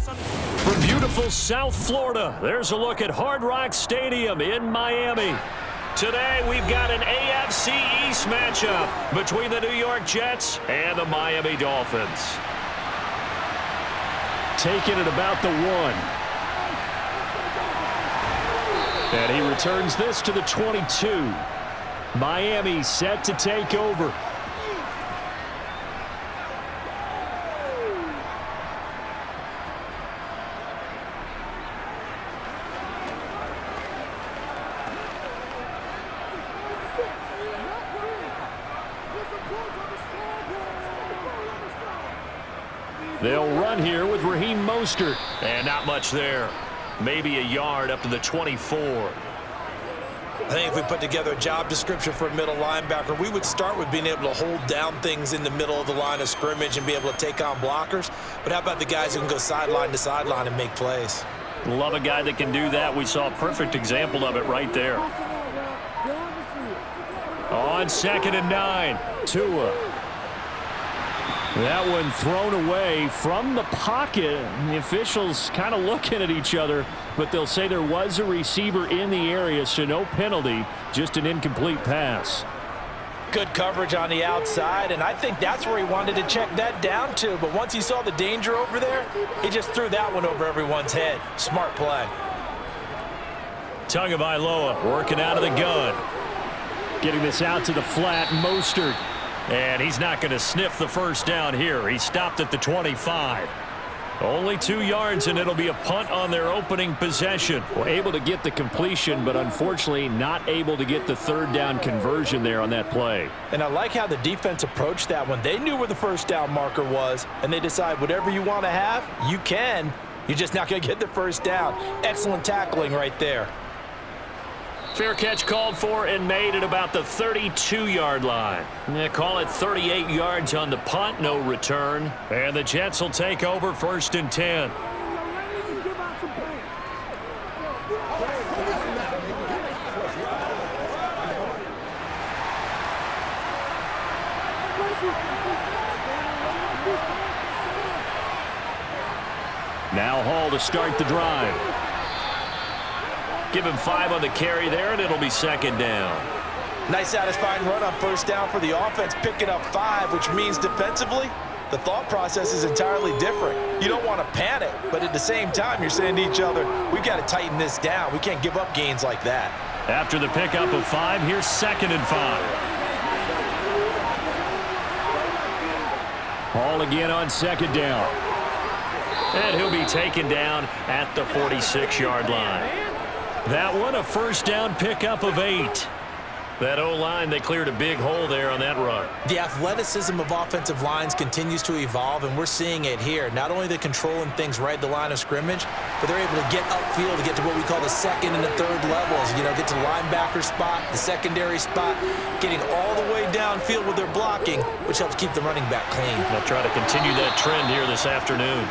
From beautiful South Florida, there's a look at Hard Rock Stadium in Miami. Today, we've got an AFC East matchup between the New York Jets and the Miami Dolphins. Taking it about the 1. And he returns this to the 22. Miami set to take over. They'll run here with Raheem Mostert. And not much there. Maybe a yard up to the 24. I think if we put together a job description for a middle linebacker, we would start with being able to hold down things in the middle of the line of scrimmage and be able to take on blockers. But how about the guys who can go sideline to sideline and make plays? Love a guy that can do that. We saw a perfect example of it right there. On 2nd and 9, Tua. That one thrown away from the pocket. And the officials kind of looking at each other, but they'll say there was a receiver in the area, so no penalty, just an incomplete pass. Good coverage on the outside, and I think that's where he wanted to check that down to. But once he saw the danger over there, he just threw that one over everyone's head. Smart play. Tagovailoa working out of the gun. Getting this out to the flat, Mostert. And he's not going to sniff the first down here. He stopped at the 25. Only 2 yards, and it'll be a punt on their opening possession. Well, able to get the completion, but unfortunately not able to get the 3rd down conversion there on that play. And I like how the defense approached that one. They knew where the first down marker was, and they decide whatever you want to have, you can. You're just not going to get the first down. Excellent tackling right there. Fair catch called for and made at about the 32-yard line. They call it 38 yards on the punt, no return. And the Jets will take over 1st and 10. Now Hall to start the drive. Give him 5 on the carry there, and it'll be 2nd down. Nice satisfying run on 1st down for the offense, picking up 5, which means defensively, the thought process is entirely different. You don't want to panic, but at the same time, you're saying to each other, we've got to tighten this down. We can't give up gains like that. After the pickup of 5, here's 2nd and 5. Hall again on 2nd down. And he'll be taken down at the 46-yard line. That one, a 1st down pickup of 8. That O-line, they cleared a big hole there on that run. The athleticism of offensive lines continues to evolve, and we're seeing it here. Not only the controlling things right at the line of scrimmage, but they're able to get upfield to get to what we call the 2nd and the 3rd levels. You know, get to the linebacker spot, the secondary spot, getting all the way downfield with their blocking, which helps keep the running back clean. They'll try to continue that trend here this afternoon.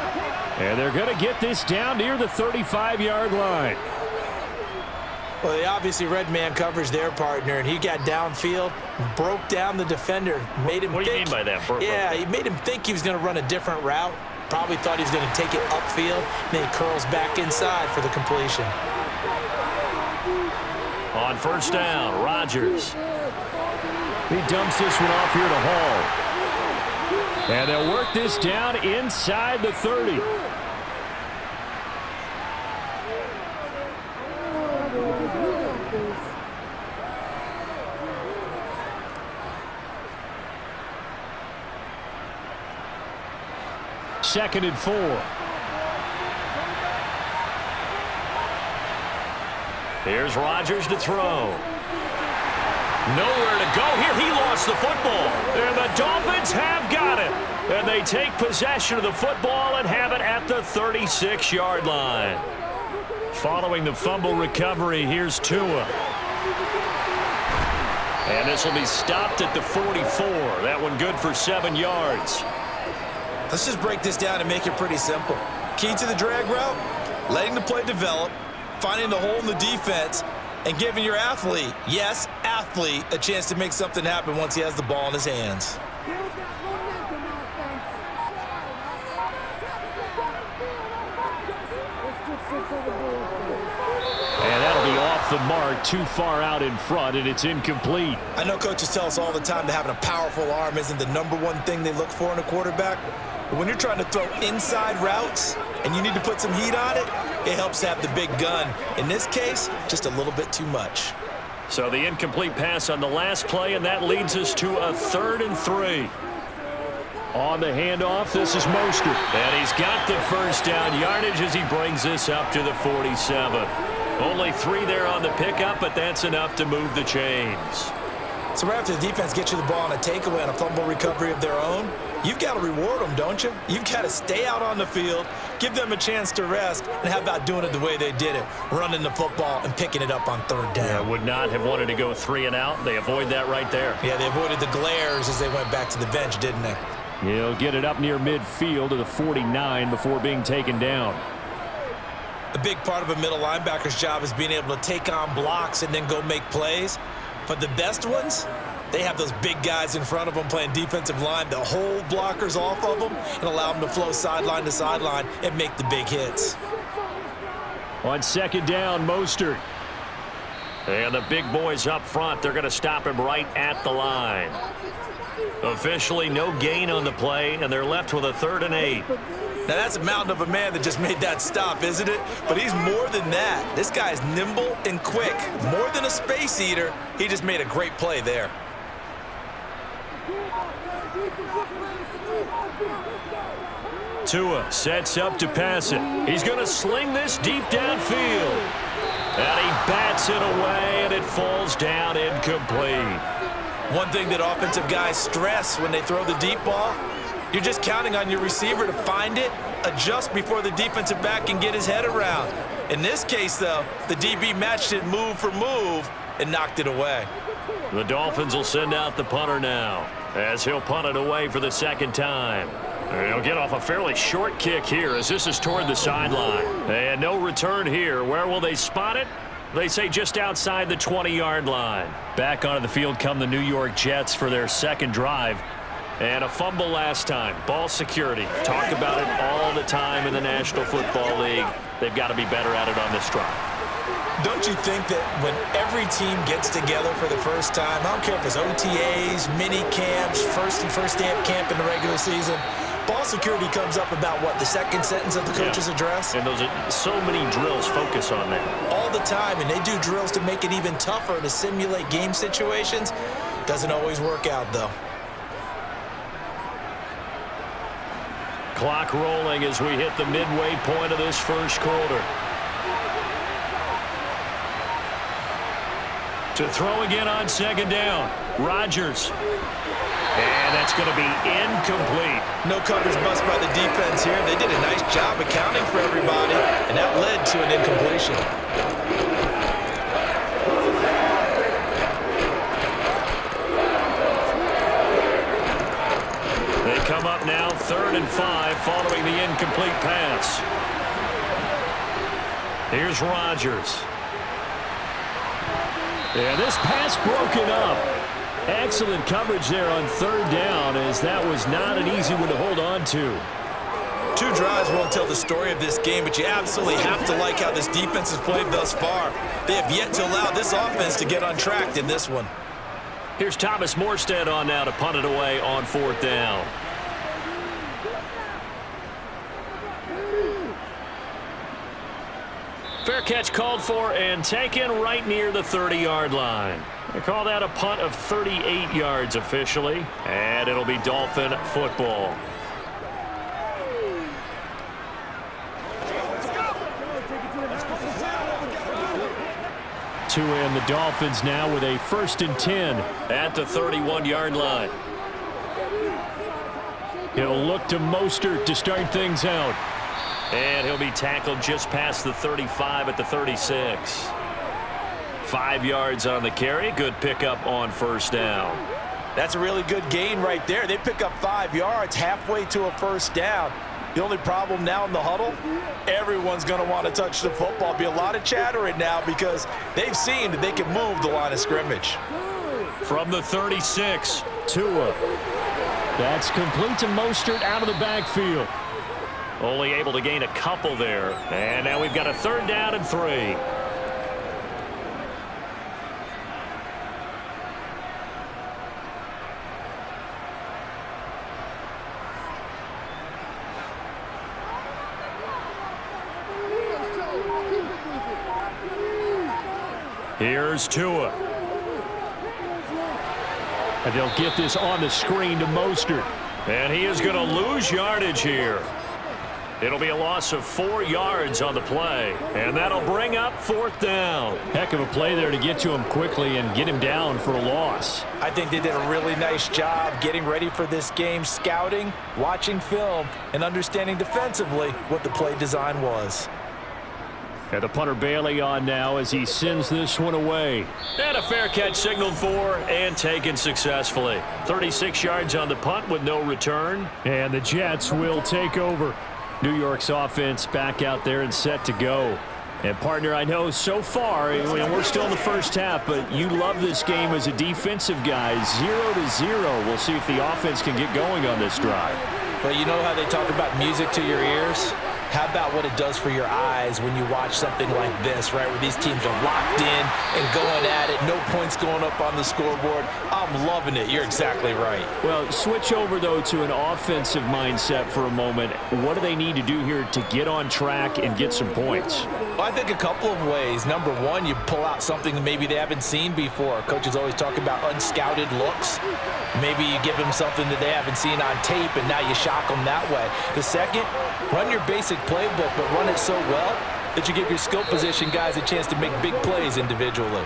And they're going to get this down near the 35-yard line. Well, they obviously read man coverage their partner, and he got downfield, broke down the defender, made him What do you mean by that? Yeah, he made him think he was going to run a different route. Probably thought he was going to take it upfield, then he curls back inside for the completion. On 1st down, Rodgers. He dumps this one off here to Hall. And they'll work this down inside the 30. Second and 4. Here's Rodgers to throw. Nowhere to go here. He lost the football. And the Dolphins have got it. And they take possession of the football and have it at the 36-yard line. Following the fumble recovery, here's Tua. And this will be stopped at the 44. That one good for 7 yards. Let's just break this down and make it pretty simple. Key to the drag route, letting the play develop, finding the hole in the defense, and giving your athlete, yes, athlete, a chance to make something happen once he has the ball in his hands. And that'll be off the mark, too far out in front, and it's incomplete. I know coaches tell us all the time that having a powerful arm isn't the #1 thing they look for in a quarterback. But when you're trying to throw inside routes and you need to put some heat on it, it helps to have the big gun. In this case, just a little bit too much. So the incomplete pass on the last play, and that leads us to a 3rd and 3. On the handoff, this is Mostert. And he's got the first down yardage as he brings this up to the 47. Only 3 there on the pickup, but that's enough to move the chains. So right after the defense gets you the ball on a takeaway and a fumble recovery of their own, you've got to reward them, don't you? You've got to stay out on the field, give them a chance to rest, and how about doing it the way they did it, running the football and picking it up on 3rd down. Yeah, would not have wanted to go 3 and out. They avoid that right there. Yeah, they avoided the glares as they went back to the bench, didn't they? He'll get it up near midfield to the 49 before being taken down. A big part of a middle linebacker's job is being able to take on blocks and then go make plays. But the best ones, they have those big guys in front of them playing defensive line that hold blockers off of them and allow them to flow sideline to sideline and make the big hits. On 2nd down, Mostert. And the big boys up front, they're going to stop him right at the line. Officially no gain on the play, and they're left with a 3rd and 8. Now, that's a mountain of a man that just made that stop, isn't it? But he's more than that. This guy is nimble and quick. More than a space eater, he just made a great play there. Tua sets up to pass it. He's going to sling this deep downfield. And he bats it away, and it falls down incomplete. One thing that offensive guys stress when they throw the deep ball, you're just counting on your receiver to find it, adjust before the defensive back can get his head around. In this case, though, the DB matched it move for move and knocked it away. The Dolphins will send out the punter now as he'll punt it away for the 2nd time. He'll get off a fairly short kick here as this is toward the sideline. And no return here. Where will they spot it? They say just outside the 20-yard line. Back onto the field come the New York Jets for their 2nd drive. And a fumble last time. Ball security. Talk about it all the time in the National Football League. They've got to be better at it on this drive. Don't you think that when every team gets together for the first time, I don't care if it's OTAs, mini camps, first day of camp in the regular season, ball security comes up about what, the 2nd sentence of the coach's address? And those are so many drills focus on that. All the time, and they do drills to make it even tougher to simulate game situations. Doesn't always work out, though. Clock rolling as we hit the midway point of this 1st quarter. To throw again on 2nd down. Rodgers. And that's going to be incomplete. No coverage bust by the defense here. They did a nice job accounting for everybody, and that led to an incompletion. They come up now 3rd and 5 following the incomplete pass. Here's Rodgers. Yeah, this pass broken up. Excellent coverage there on 3rd down, as that was not an easy one to hold on to. 2 drives won't tell the story of this game, but you absolutely have to like how this defense has played thus far. They have yet to allow this offense to get on track in this one. Here's Thomas Morstead on now to punt it away on 4th down. Fair catch called for and taken right near the 30-yard line. They call that a punt of 38 yards officially, and it'll be Dolphin football. Tua and the Dolphins now with a 1st and 10 at the 31-yard line. He'll look to Mostert to start things out. And he'll be tackled just past the 35 at the 36. 5 yards on the carry. Good pickup on 1st down. That's a really good gain right there. They pick up 5 yards halfway to a 1st down. The only problem now in the huddle, everyone's going to want to touch the football. Be a lot of chatter right now because they've seen that they can move the line of scrimmage. From the 36, Tua. That's complete to Mostert out of the backfield. Only able to gain a couple there. And now we've got a 3rd down and 3. Here's Tua. And they'll get this on the screen to Mostert. And he is going to lose yardage here. It'll be a loss of 4 yards on the play. And that'll bring up 4th down. Heck of a play there to get to him quickly and get him down for a loss. I think they did a really nice job getting ready for this game, scouting, watching film, and understanding defensively what the play design was. And the punter Bailey on now as he sends this one away. And a fair catch signaled for and taken successfully. 36 yards on the punt with no return. And the Jets will take over. New York's offense back out there and set to go. And, partner, I know so far, we're still in the first half, but you love this game as a defensive guy. 0-0. We'll see if the offense can get going on this drive. Well, you know how they talk about music to your ears? How about what it does for your eyes when you watch something like this, right, where these teams are locked in and going at it, no points going up on the scoreboard? I'm loving it. You're exactly right. Well, switch over, though, to an offensive mindset for a moment. What do they need to do here to get on track and get some points? Well, I think a couple of ways. Number one, you pull out something that maybe they haven't seen before. Coaches always talk about unscouted looks. Maybe you give them something that they haven't seen on tape, and now you shock them that way. The second, run your basic playbook, but run it so well that you give your skill position guys a chance to make big plays individually.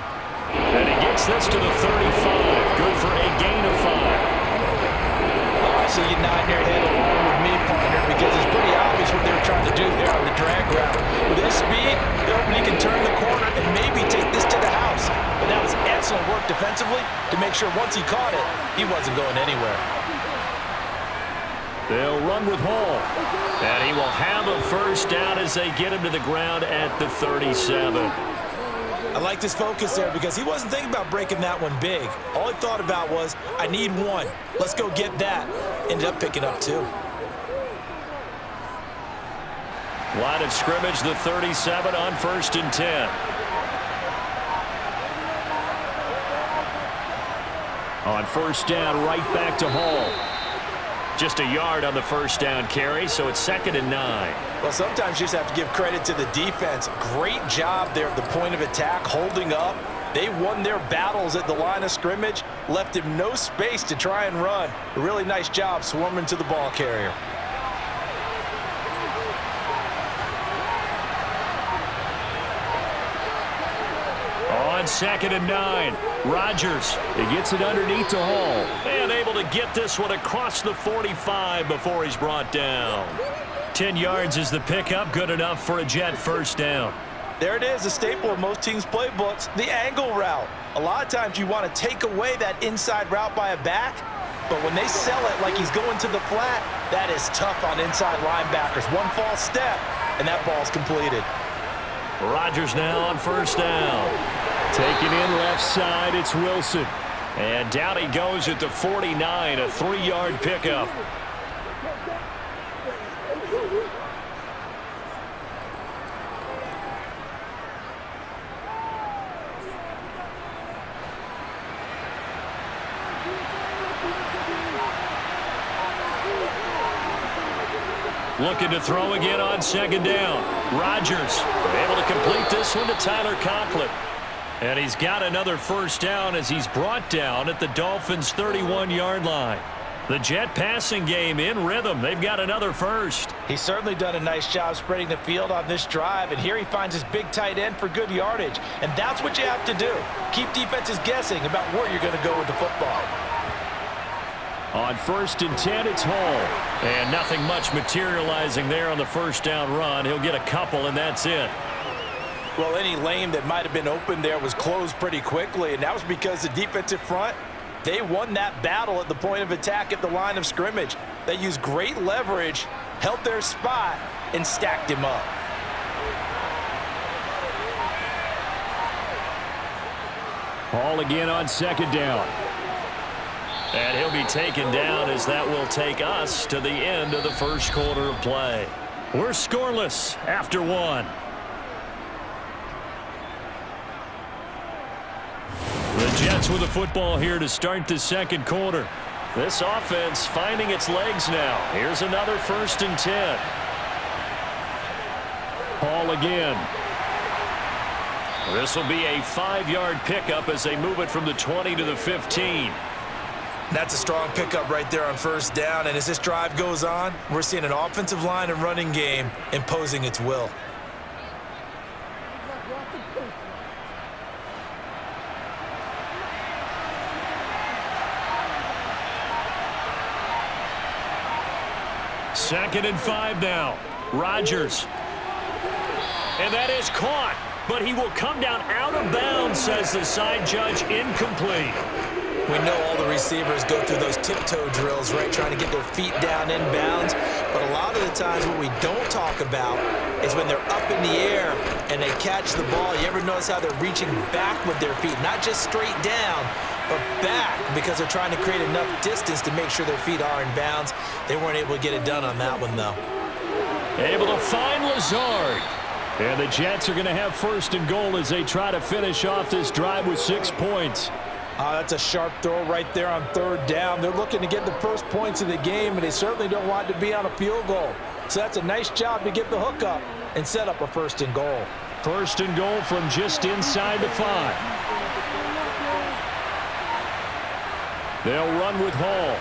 And he gets this to the 35. Good for a gain of 5. I see you nodding your head along with me, partner, because it's pretty obvious what they were trying to do there on the drag route. With his speed, they're hoping he can turn the corner and maybe take this to the house. But that was excellent work defensively to make sure once he caught it, he wasn't going anywhere. They'll run with Hall. And he will have a 1st down as they get him to the ground at the 37. I like this focus there because he wasn't thinking about breaking that one big. All he thought about was, I need 1. Let's go get that. Ended up picking up 2. Line of scrimmage, the 37 on 1st and 10. On 1st down, right back to Hall. Just a yard on the 1st down carry, so it's 2nd and 9. Well, sometimes you just have to give credit to the defense. Great job there at the point of attack, holding up. They won their battles at the line of scrimmage, left him no space to try and run. A really nice job swarming to the ball carrier. On 2nd and 9, Rodgers. He gets it underneath to Hall. And able to get this one across the 45 before he's brought down. 10 yards is the pickup, good enough for a Jet 1st down. There it is, a staple of most teams' playbooks, the angle route. A lot of times you want to take away that inside route by a back, but when they sell it like he's going to the flat, that is tough on inside linebackers. One false step, and that ball's completed. Rodgers now on 1st down. Taken in left side, it's Wilson. And down he goes at the 49, a 3-yard pickup. Looking to throw again on 2nd down. Rodgers able to complete this one to Tyler Conklin. And he's got another 1st down as he's brought down at the Dolphins' 31-yard line. The Jet passing game in rhythm. They've got another 1st. He's certainly done a nice job spreading the field on this drive, and here he finds his big tight end for good yardage. And that's what you have to do. Keep defenses guessing about where you're going to go with the football. On 1st and 10, it's Hall. And nothing much materializing there on the 1st down run. He'll get a couple, and that's it. Well, any lane that might have been open there was closed pretty quickly, and that was because the defensive front, they won that battle at the point of attack at the line of scrimmage. They used great leverage, held their spot, and stacked him up. Hall again on 2nd down. And he'll be taken down as that will take us to the end of the 1st quarter of play. We're scoreless after one. The Jets with the football here to start the second quarter. This offense finding its legs now. Here's another 1st and 10. Ball again. This will be a 5-yard pickup as they move it from the 20 to the 15. That's a strong pickup right there on 1st down, and as this drive goes on, we're seeing an offensive line and running game imposing its will. Second and 5 now. Rodgers. And that is caught, but he will come down out of bounds, says the side judge, incomplete. We know all the receivers go through those tiptoe drills, right, trying to get their feet down in bounds. But a lot of the times what we don't talk about is when they're up in the air and they catch the ball. You ever notice how they're reaching back with their feet? Not just straight down, but back, because they're trying to create enough distance to make sure their feet are in bounds. They weren't able to get it done on that one, though. Able to find Lazard. And the Jets are going to have 1st and goal as they try to finish off this drive with 6 points. That's a sharp throw right there on 3rd down. They're looking to get the first points of the game, and they certainly don't want to be on a field goal. So that's a nice job to get the hook up and set up a 1st and goal. 1st and goal from just inside the 5. They'll run with Hall.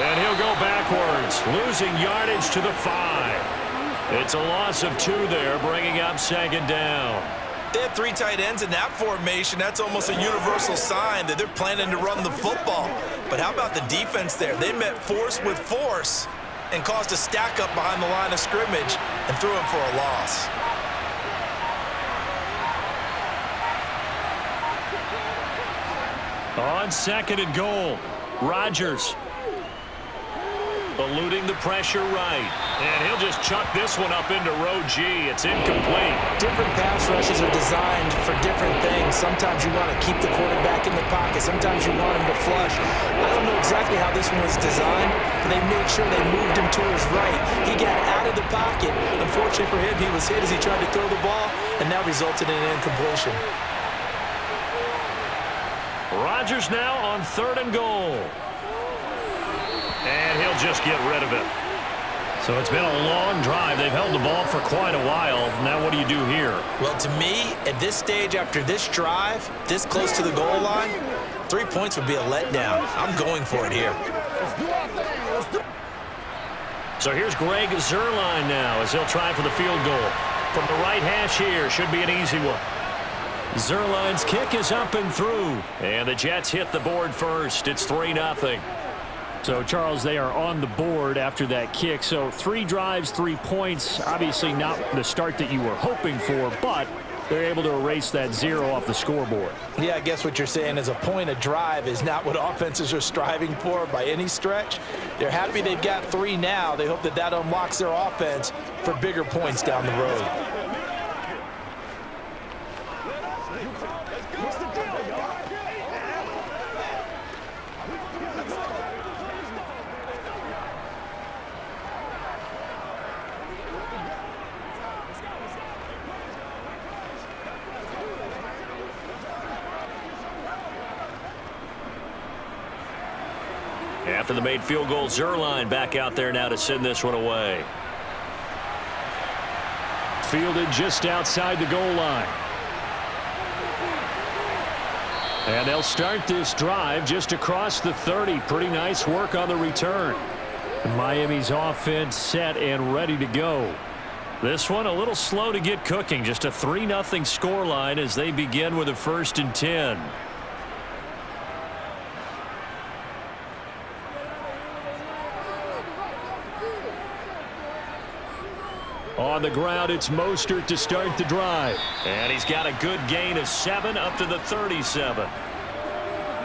And he'll go backwards, losing yardage to the 5. It's a loss of 2 there, bringing up 2nd down. They have 3 tight ends in that formation. That's almost a universal sign that they're planning to run the football. But how about the defense there? They met force with force and caused a stack up behind the line of scrimmage and threw him for a loss. On 2nd and goal, Rodgers eluding the pressure right. And he'll just chuck this one up into row G. It's incomplete. Different pass rushes are designed for different things. Sometimes you want to keep the quarterback in the pocket. Sometimes you want him to flush. I don't know exactly how this one was designed, but they made sure they moved him to his right. He got out of the pocket. Unfortunately for him, he was hit as he tried to throw the ball, and that resulted in an incompletion. Rodgers now on 3rd and goal. And he'll just get rid of it. So it's been a long drive. They've held the ball for quite a while. Now what do you do here? Well, to me, at this stage after this drive, this close to the goal line, 3 points would be a letdown. I'm going for it here. So here's Greg Zuerlein now as he'll try for the field goal. From the right hash here, should be an easy one. Zuerlein's kick is up and through. And the Jets hit the board first. It's 3-0. So, Charles, they are on the board after that kick. So 3 drives, 3 points. Obviously not the start that you were hoping for, but they're able to erase that 0 off the scoreboard. Yeah, I guess what you're saying is a point of drive is not what offenses are striving for by any stretch. They're happy they've got 3 now. They hope that that unlocks their offense for bigger points down the road. After the made field goal, Zuerlein back out there now to send this one away. Fielded just outside the goal line. And they'll start this drive just across the 30. Pretty nice work on the return. Miami's offense set and ready to go. This one a little slow to get cooking. Just a 3-0 scoreline as they begin with a 1st and 10. On the ground, it's Mostert to start the drive. And he's got a good gain of 7 up to the 37.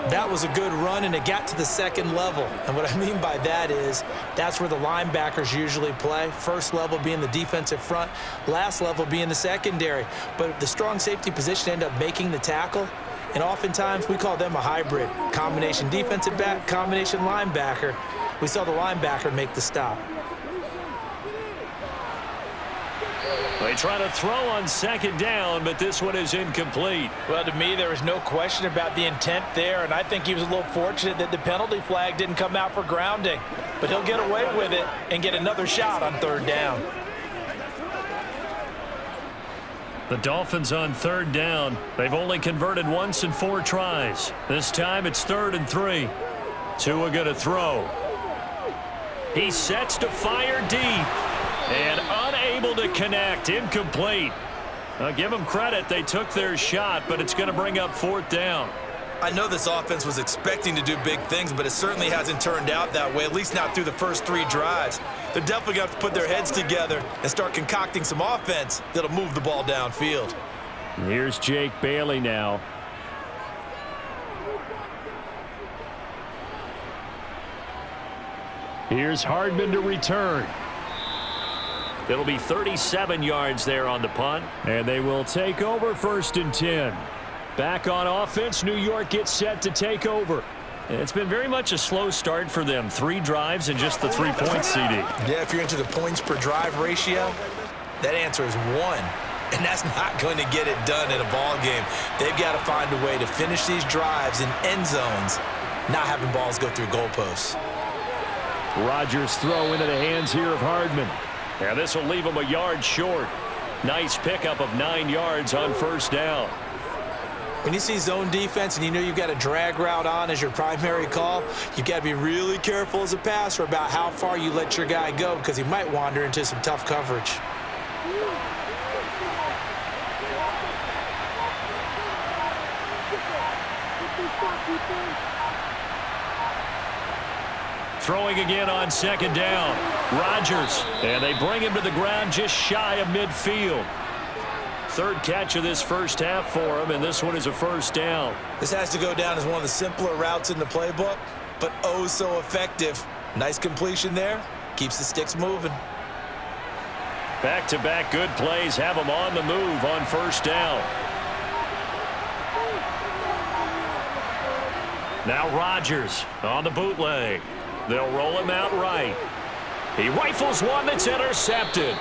That was a good run, and it got to the 2nd level. And what I mean by that is that's where the linebackers usually play. First level being the defensive front, last level being the secondary. But the strong safety position ended up making the tackle. And oftentimes we call them a hybrid. Combination defensive back, combination linebacker. We saw the linebacker make the stop. They try to throw on second down, but this one is incomplete. Well, to me, there was no question about the intent there, and I think he was a little fortunate that the penalty flag didn't come out for grounding. But he'll get away with it and get another shot on third down. The Dolphins on third down. They've only converted once in 4 tries. This time it's 3rd and 3. Tua going to throw. He sets to fire deep. And unable to connect. Incomplete. I'll give them credit. They took their shot, but it's going to bring up 4th down. I know this offense was expecting to do big things, but it certainly hasn't turned out that way, at least not through the first 3 drives. They're definitely going to have to put their heads together and start concocting some offense that'll move the ball downfield. Here's Jake Bailey now. Here's Hardman to return. It'll be 37 yards there on the punt. And they will take over 1st and 10. Back on offense, New York gets set to take over. It's been very much a slow start for them. 3 drives and just the 3 points, CD. Yeah, if you're into the points per drive ratio, that answer is 1. And that's not going to get it done in a ball game. They've got to find a way to finish these drives in end zones, not having balls go through goalposts. Rodgers throw into the hands here of Hardman. Yeah, this will leave him a yard short. Nice pickup of 9 yards on 1st down. When you see zone defense and you know you've got a drag route on as your primary call, you've got to be really careful as a passer about how far you let your guy go because he might wander into some tough coverage. Throwing again on 2nd down. Rodgers, and they bring him to the ground just shy of midfield. 3rd catch of this first half for him, and this one is a 1st down. This has to go down as one of the simpler routes in the playbook, but oh so effective. Nice completion there. Keeps the sticks moving. Back-to-back good plays have him on the move on 1st down. Now Rodgers on the bootleg. They'll roll him out right. He rifles one that's intercepted.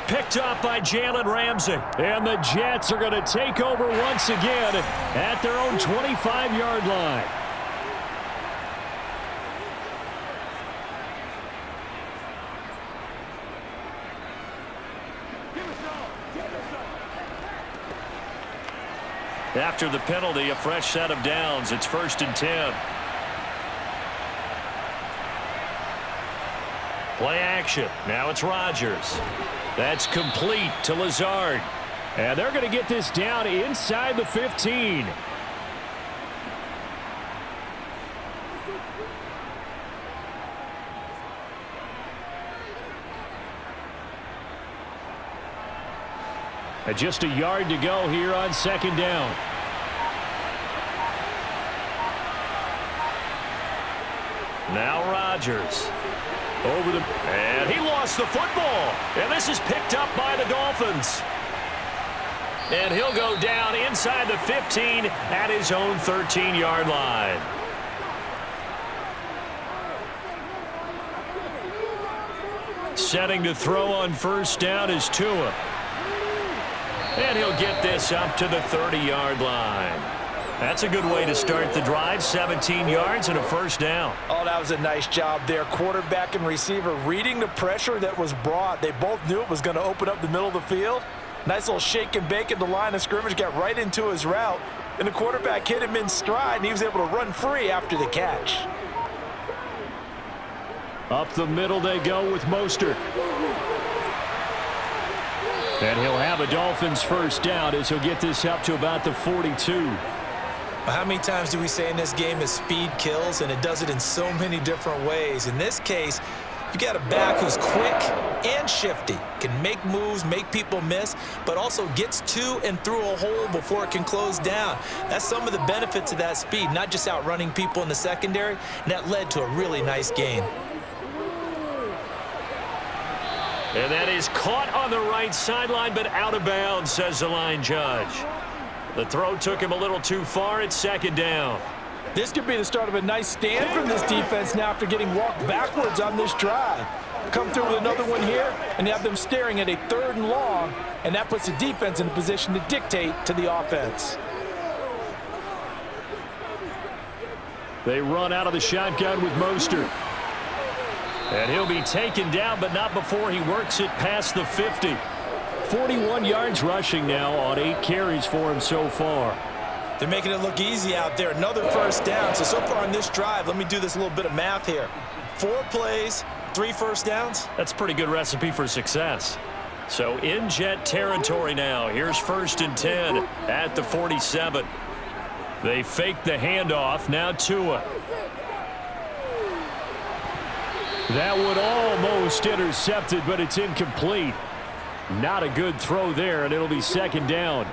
Picked up by Jalen Ramsey. And the Jets are going to take over once again at their own 25-yard line. After the penalty, a fresh set of downs. It's 1st and 10. Play action. Now it's Rodgers. That's complete to Lazard. And they're going to get this down inside the 15. And just a yard to go here on 2nd down. Now Rodgers. And he lost the football. And this is picked up by the Dolphins. And he'll go down inside the 15 at his own 13-yard line. Setting to throw on 1st down is Tua. And he'll get this up to the 30-yard line. That's a good way to start the drive. 17 yards and a 1st down. Oh, that was a nice job there. Quarterback and receiver reading the pressure that was brought. They both knew it was going to open up the middle of the field. Nice little shake and bake at the line of scrimmage. Got right into his route. And the quarterback hit him in stride, and he was able to run free after the catch. Up the middle they go with Mostert. And he'll have a Dolphins 1st down as he'll get this up to about the 42. How many times do we say in this game that speed kills, and it does it in so many different ways? In this case, you got a back who's quick and shifty, can make moves, make people miss, but also gets to and through a hole before it can close down. That's some of the benefits of that speed, not just outrunning people in the secondary, and that led to a really nice gain. And that is caught on the right sideline, but out of bounds, says the line judge. The throw took him a little too far. It's 2nd down. This could be the start of a nice stand from this defense now after getting walked backwards on this drive. come through with another one here, and you have them staring at a 3rd and long, and that puts the defense in a position to dictate to the offense. They run out of the shotgun with Mostert. And he'll be taken down, but not before he works it past the 50. 41 yards rushing now on 8 carries for him so far. They're making it look easy out there. Another first down. So far on this drive, let me do this little bit of math here. 4 plays, 3 first downs. That's a pretty good recipe for success. So in Jet territory now. Here's 1st and 10 at the 47. They fake the handoff. Now Tua. That one almost intercepted, but it's incomplete. Not a good throw there, and it'll be 2nd down.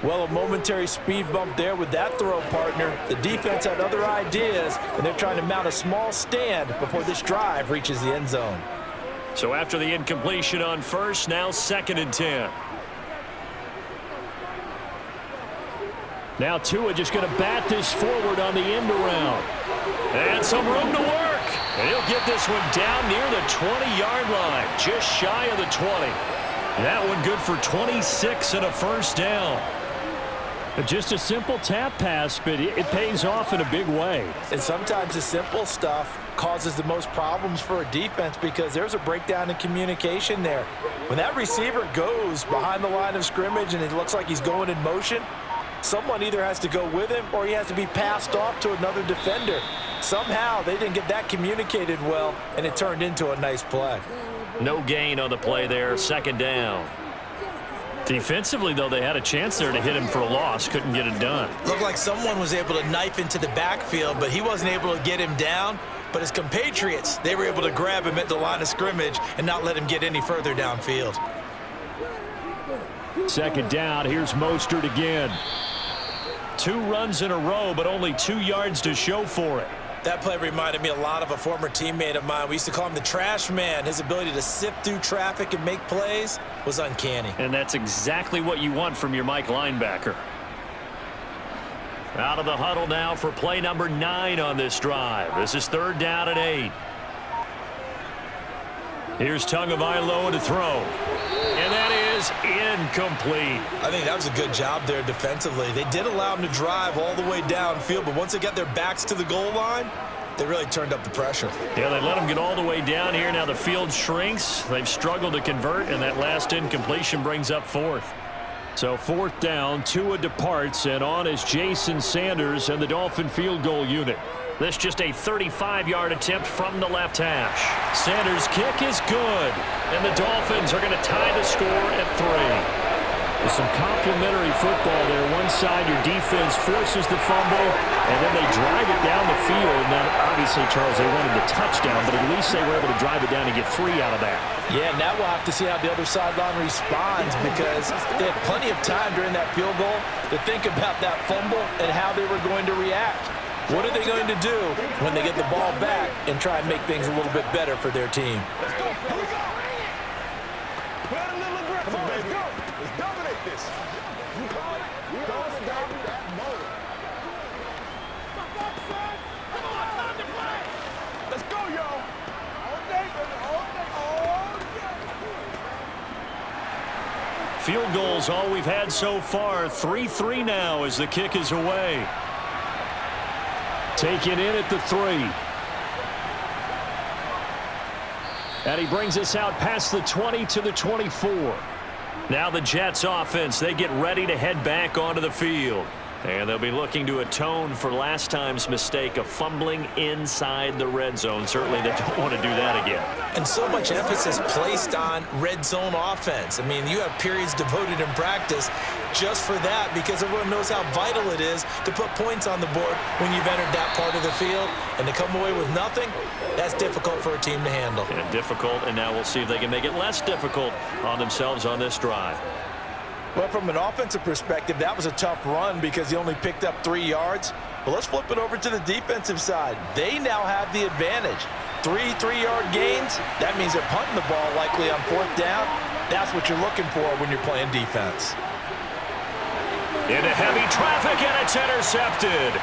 Well, a momentary speed bump there with that throw, partner. The defense had other ideas, and they're trying to mount a small stand before this drive reaches the end zone. So after the incompletion on 1st, now 2nd and 10. Now Tua just going to bat this forward on the end around. And some room to work. And he'll get this one down near the 20-yard line, just shy of the 20. That one good for 26 and a 1st down. Just a simple tap pass, but it pays off in a big way. And sometimes the simple stuff causes the most problems for a defense because there's a breakdown in communication there. When that receiver goes behind the line of scrimmage and it looks like he's going in motion, someone either has to go with him or he has to be passed off to another defender. Somehow they didn't get that communicated well, and it turned into a nice play. No gain on the play there, 2nd down. Defensively, though, they had a chance there to hit him for a loss. Couldn't get it done. Looked like someone was able to knife into the backfield, but he wasn't able to get him down. But his compatriots, they were able to grab him at the line of scrimmage and not let him get any further downfield. 2nd down. Here's Mostert again. 2 runs in a row, but only 2 yards to show for it. That play reminded me a lot of a former teammate of mine. We used to call him the trash man. His ability to sift through traffic and make plays was uncanny. And that's exactly what you want from your Mike linebacker. Out of the huddle now for play number 9 on this drive. This is 3rd down and 8. Here's Tagovailoa to throw. And that is incomplete. I think that was a good job there defensively. They did allow him to drive all the way downfield, but once they got their backs to the goal line, they really turned up the pressure. Yeah, they let him get all the way down here. Now the field shrinks. They've struggled to convert, and that last incompletion brings up 4th. So 4th down, Tua departs, and on is Jason Sanders and the Dolphin field goal unit. This just a 35-yard attempt from the left hash. Sanders' kick is good, and the Dolphins are going to tie the score at 3. With some complimentary football there. One side, your defense forces the fumble, and then they drive it down the field. Now, obviously, Charles, they wanted the touchdown, but at least they were able to drive it down and get 3 out of that. Yeah, now we'll have to see how the other sideline responds because they had plenty of time during that field goal to think about that fumble and how they were going to react. What are they going to do when they get the ball back and try and make things a little bit better for their team? Field goals all we've had so far. 3-3 now as the kick is away. Taken in at the 3. And he brings us out past the 20 to the 24. Now the Jets offense, they get ready to head back onto the field. And they'll be looking to atone for last time's mistake of fumbling inside the red zone. Certainly they don't want to do that again. And so much emphasis placed on red zone offense. I mean, you have periods devoted in practice just for that because everyone knows how vital it is to put points on the board when you've entered that part of the field. And to come away with nothing, that's difficult for a team to handle. And difficult, and now we'll see if they can make it less difficult on themselves on this drive. Well, from an offensive perspective, that was a tough run because he only picked up 3 yards. But let's flip it over to the defensive side. They now have the advantage. 3 3-yard gains, that means they're punting the ball likely on 4th down. That's what you're looking for when you're playing defense. Into heavy traffic, and it's intercepted.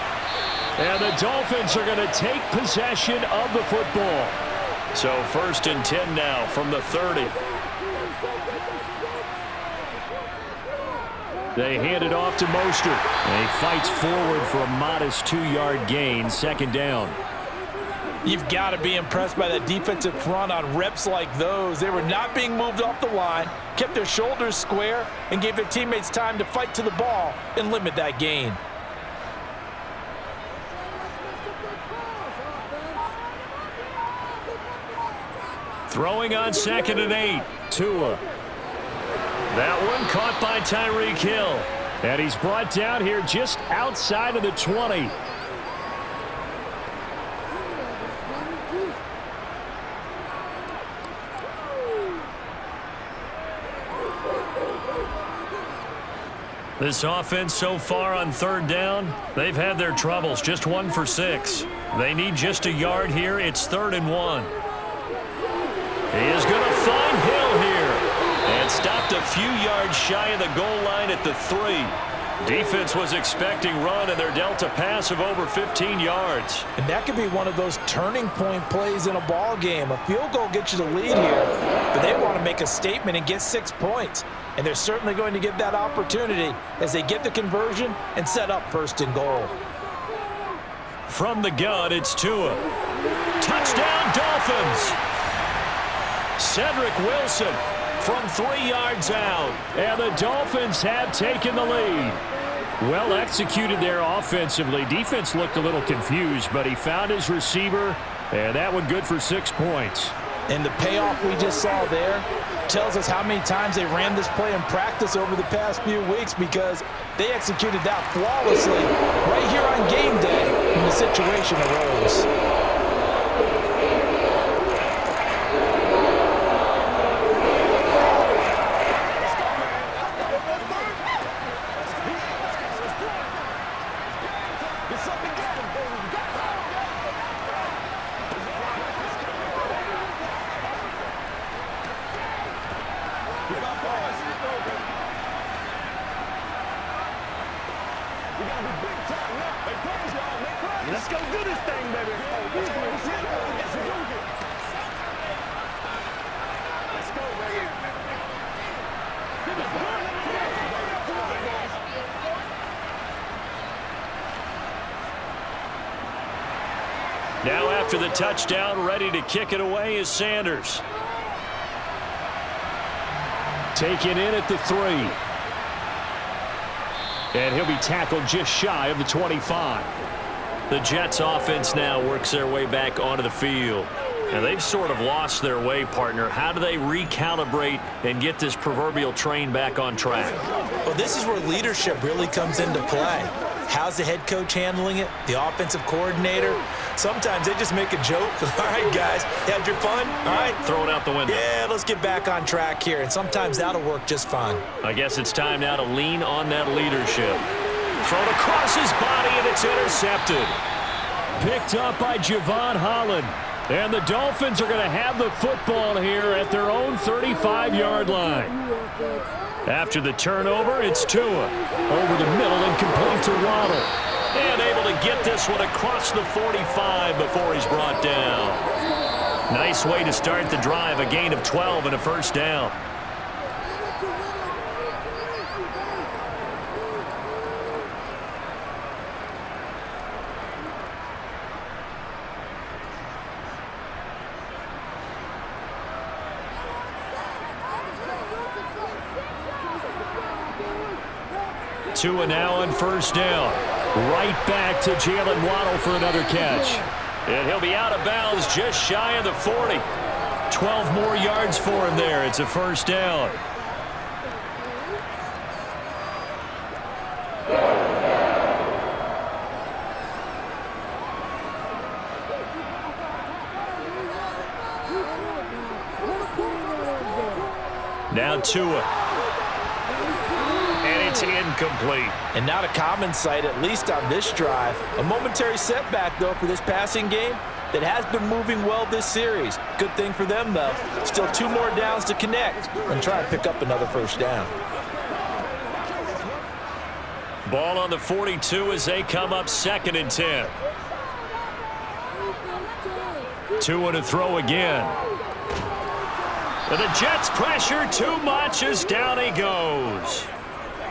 And the Dolphins are going to take possession of the football. So 1st and 10 now from the 30. They hand it off to Mostert. And he fights forward for a modest 2-yard gain, 2nd down. You've got to be impressed by that defensive front on reps like those. They were not being moved off the line, kept their shoulders square, and gave their teammates time to fight to the ball and limit that gain. Throwing on 2nd and 8. Tua. That one caught by Tyreek Hill. And he's brought down here just outside of the 20. This offense so far on 3rd down, they've had their troubles. Just 1 for 6. They need just a yard here. It's 3rd and 1. He is going to find Hill here. And stopped a few yards shy of the goal line at the 3. Defense was expecting run, and they're dealt a pass of over 15 yards. And that could be one of those turning point plays in a ball game. A field goal gets you the lead here, but they want to make a statement and get 6 points. And they're certainly going to get that opportunity as they get the conversion and set up 1st and goal. From the gun, it's Tua. Touchdown, Dolphins! Cedric Wilson from 3 yards out. And the Dolphins have taken the lead. Well executed there offensively. Defense looked a little confused, but he found his receiver, and that one good for 6 points. And the payoff we just saw there tells us how many times they ran this play in practice over the past few weeks, because they executed that flawlessly right here on game day when the situation arose. Let's go do this thing, baby. Let's go, baby. Now after the touchdown, ready to kick it away is Sanders. Taken in at the 3. And he'll be tackled just shy of the 25. The Jets offense now works their way back onto the field. And they've sort of lost their way, partner. How do they recalibrate and get this proverbial train back on track? Well, this is where leadership really comes into play. How's the head coach handling it? The offensive coordinator? Sometimes they just make a joke. All right, guys, had your fun? All right. Throw it out the window. Yeah, let's get back on track here. And sometimes that'll work just fine. I guess it's time now to lean on that leadership. Thrown across his body, and it's intercepted. Picked up by Javon Holland. And the Dolphins are going to have the football here at their own 35-yard line. After the turnover, it's Tua. Over the middle and complete to Waddle. And able to get this one across the 45 before he's brought down. Nice way to start the drive, a gain of 12 and a 1st down. Tua now on 1st down. Right back to Jalen Waddle for another catch. And he'll be out of bounds just shy of the 40. 12 more yards for him there. It's a 1st down. Now Tua. It's incomplete. And not a common sight, at least on this drive. A momentary setback, though, for this passing game that has been moving well this series. Good thing for them, though. Still 2 more downs to connect and try and pick up another 1st down. Ball on the 42 as they come up 2nd and 10. 2 to throw again. And the Jets pressure too much as down he goes.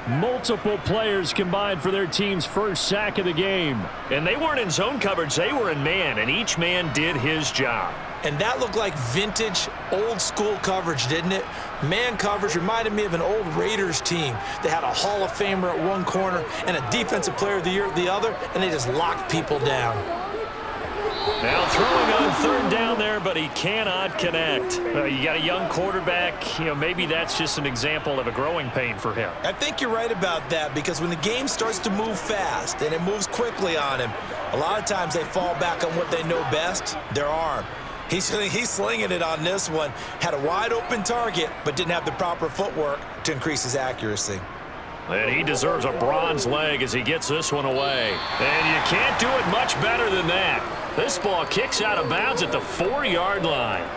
Multiple players combined for their team's first sack of the game. And they weren't in zone coverage. They were in man, and each man did his job. And that looked like vintage, old-school coverage, didn't it? Man coverage reminded me of an old Raiders team that had a Hall of Famer at one corner and a Defensive Player of the Year at the other, and they just locked people down. Now throwing on third down there, but he cannot connect. You got a young quarterback. Maybe that's just an example of a growing pain for him. I think you're right about that, because when the game starts to move fast and it moves quickly on him, a lot of times they fall back on what they know best, their arm. He's slinging it on this one. Had a wide open target, but didn't have the proper footwork to increase his accuracy. And he deserves a bronze leg as he gets this one away. And you can't do it much better than that. This ball kicks out of bounds at the 4-yard line.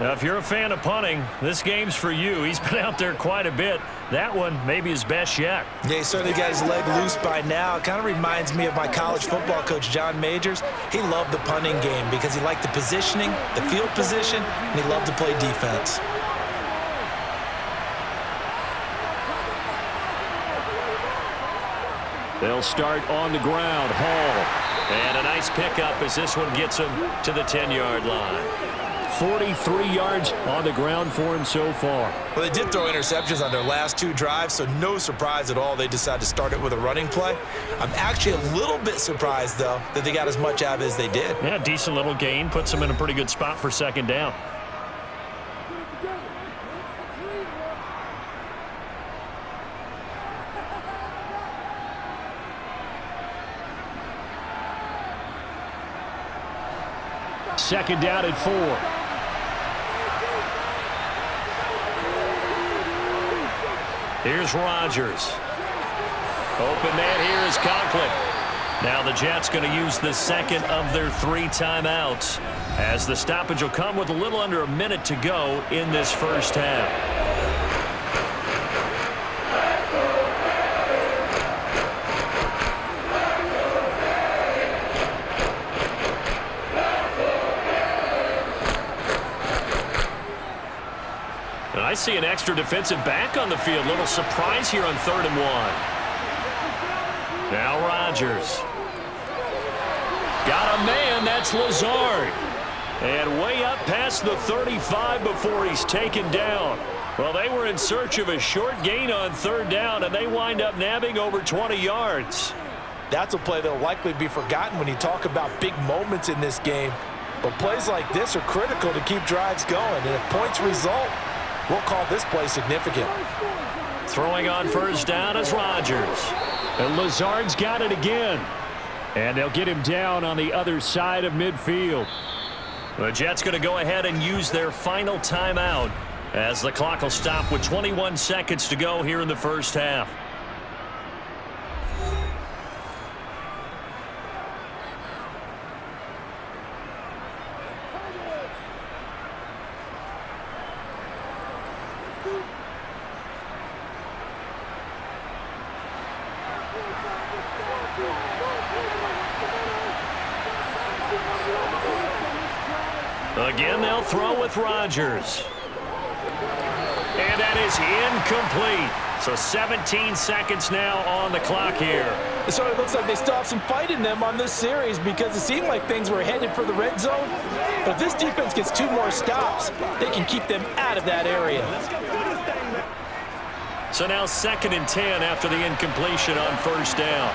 Now, if you're a fan of punting, this game's for you. He's been out there quite a bit. That one maybe his best yet. Yeah, he certainly got his leg loose by now. It kind of reminds me of my college football coach, John Majors. He loved the punting game because he liked the positioning, the field position, and he loved to play defense. They'll start on the ground. Hall. And a nice pickup as this one gets him to the 10-yard line. 43 yards on the ground for him so far. Well, they did throw interceptions on their last 2 drives, so no surprise at all they decided to start it with a running play. I'm actually a little bit surprised, though, that they got as much out of it as they did. Yeah, decent little gain. Puts them in a pretty good spot for second down. Second down at 4. Here's Rodgers. Open man here is Conklin. Now the Jets going to use the second of their 3 timeouts, as the stoppage will come with a little under a minute to go in this first half. I see an extra defensive back on the field. Little surprise here on 3rd and 1. Now Rodgers. Got a man. That's Lazard. And way up past the 35 before he's taken down. Well, they were in search of a short gain on 3rd down, and they wind up nabbing over 20 yards. That's a play that will likely be forgotten when you talk about big moments in this game. But plays like this are critical to keep drives going. And if points result, we'll call this play significant. Throwing on first down is Rodgers. And Lazard's got it again. And they'll get him down on the other side of midfield. The Jets going to go ahead and use their final timeout as the clock will stop with 21 seconds to go here in the first half. Again, they'll throw with Rodgers. And that is incomplete. So 17 seconds now on the clock here. So it looks like they still have some fight in them on this series, because it seemed like things were headed for the red zone. But if this defense gets 2 more stops, they can keep them out of that area. So now 2nd and 10 after the incompletion on first down.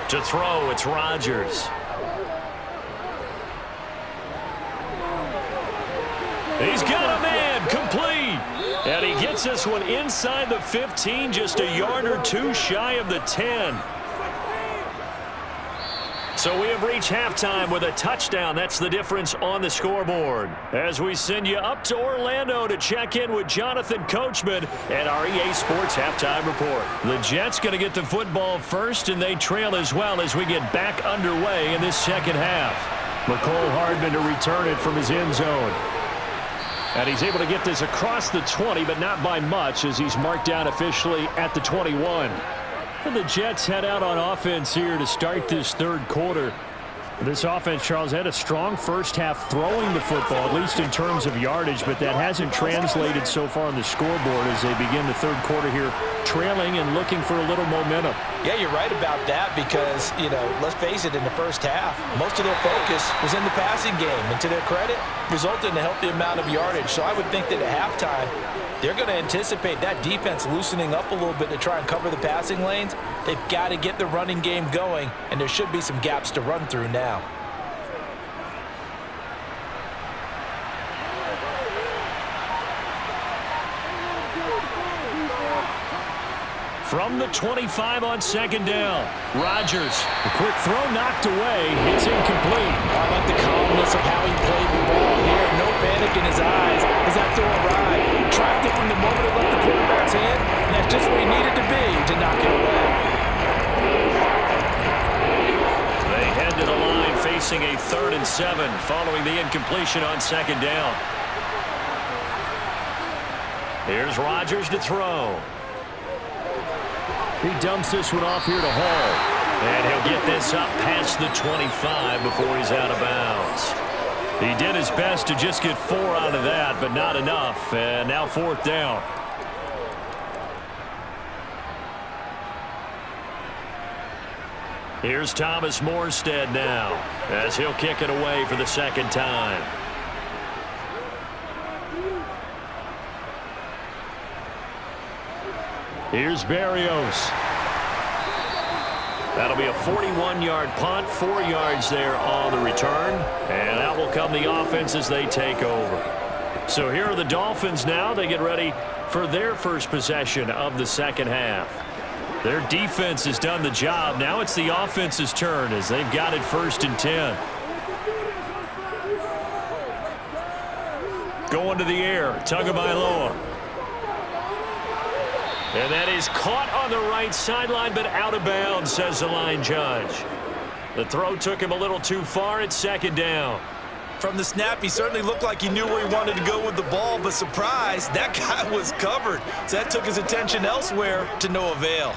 To throw, it's Rodgers. He's got a man, complete. And he gets this one inside the 15, just a yard or 2 shy of the 10. So we have reached halftime with a touchdown. That's the difference on the scoreboard. As we send you up to Orlando to check in with Jonathan Coachman and our EA Sports Halftime Report. The Jets going to get the football first, and they trail as well as we get back underway in this second half. McCole Hardman to return it from his end zone. And he's able to get this across the 20, but not by much, as he's marked down officially at the 21. And the Jets head out on offense here to start this third quarter. This offense, Charles, had a strong first half throwing the football, at least in terms of yardage, but that hasn't translated so far on the scoreboard as they begin the third quarter here, trailing and looking for a little momentum. Yeah, you're right about that because, let's face it, in the first half, most of their focus was in the passing game. And to their credit, resulted in a healthy amount of yardage. So I would think that at halftime, they're going to anticipate that defense loosening up a little bit to try and cover the passing lanes. They've got to get the running game going, and there should be some gaps to run through now. From the 25 on second down, Rodgers. A quick throw knocked away. It's incomplete. I like the calmness of how he played the ball here. No panic in his eyes as that throw arrived. Tracked it from the moment it left the quarterback's hand, and that's just where he needed to be to knock it away. They head to the line facing a 3rd and 7 following the incompletion on second down. Here's Rodgers to throw. He dumps this one off here to Hall. And he'll get this up past the 25 before he's out of bounds. He did his best to just get 4 out of that, but not enough. And now 4th down. Here's Thomas Morstead now as he'll kick it away for the second time. Here's Berrios. That'll be a 41-yard punt, 4 yards there on the return. And out will come the offense as they take over. So here are the Dolphins now. They get ready for their first possession of the second half. Their defense has done the job. Now it's the offense's turn as they've got it 1st and 10. Going to the air, Tagovailoa. And that is caught on the right sideline, but out of bounds, says the line judge. The throw took him a little too far. It's second down. From the snap, he certainly looked like he knew where he wanted to go with the ball, but surprise, that guy was covered. So that took his attention elsewhere to no avail.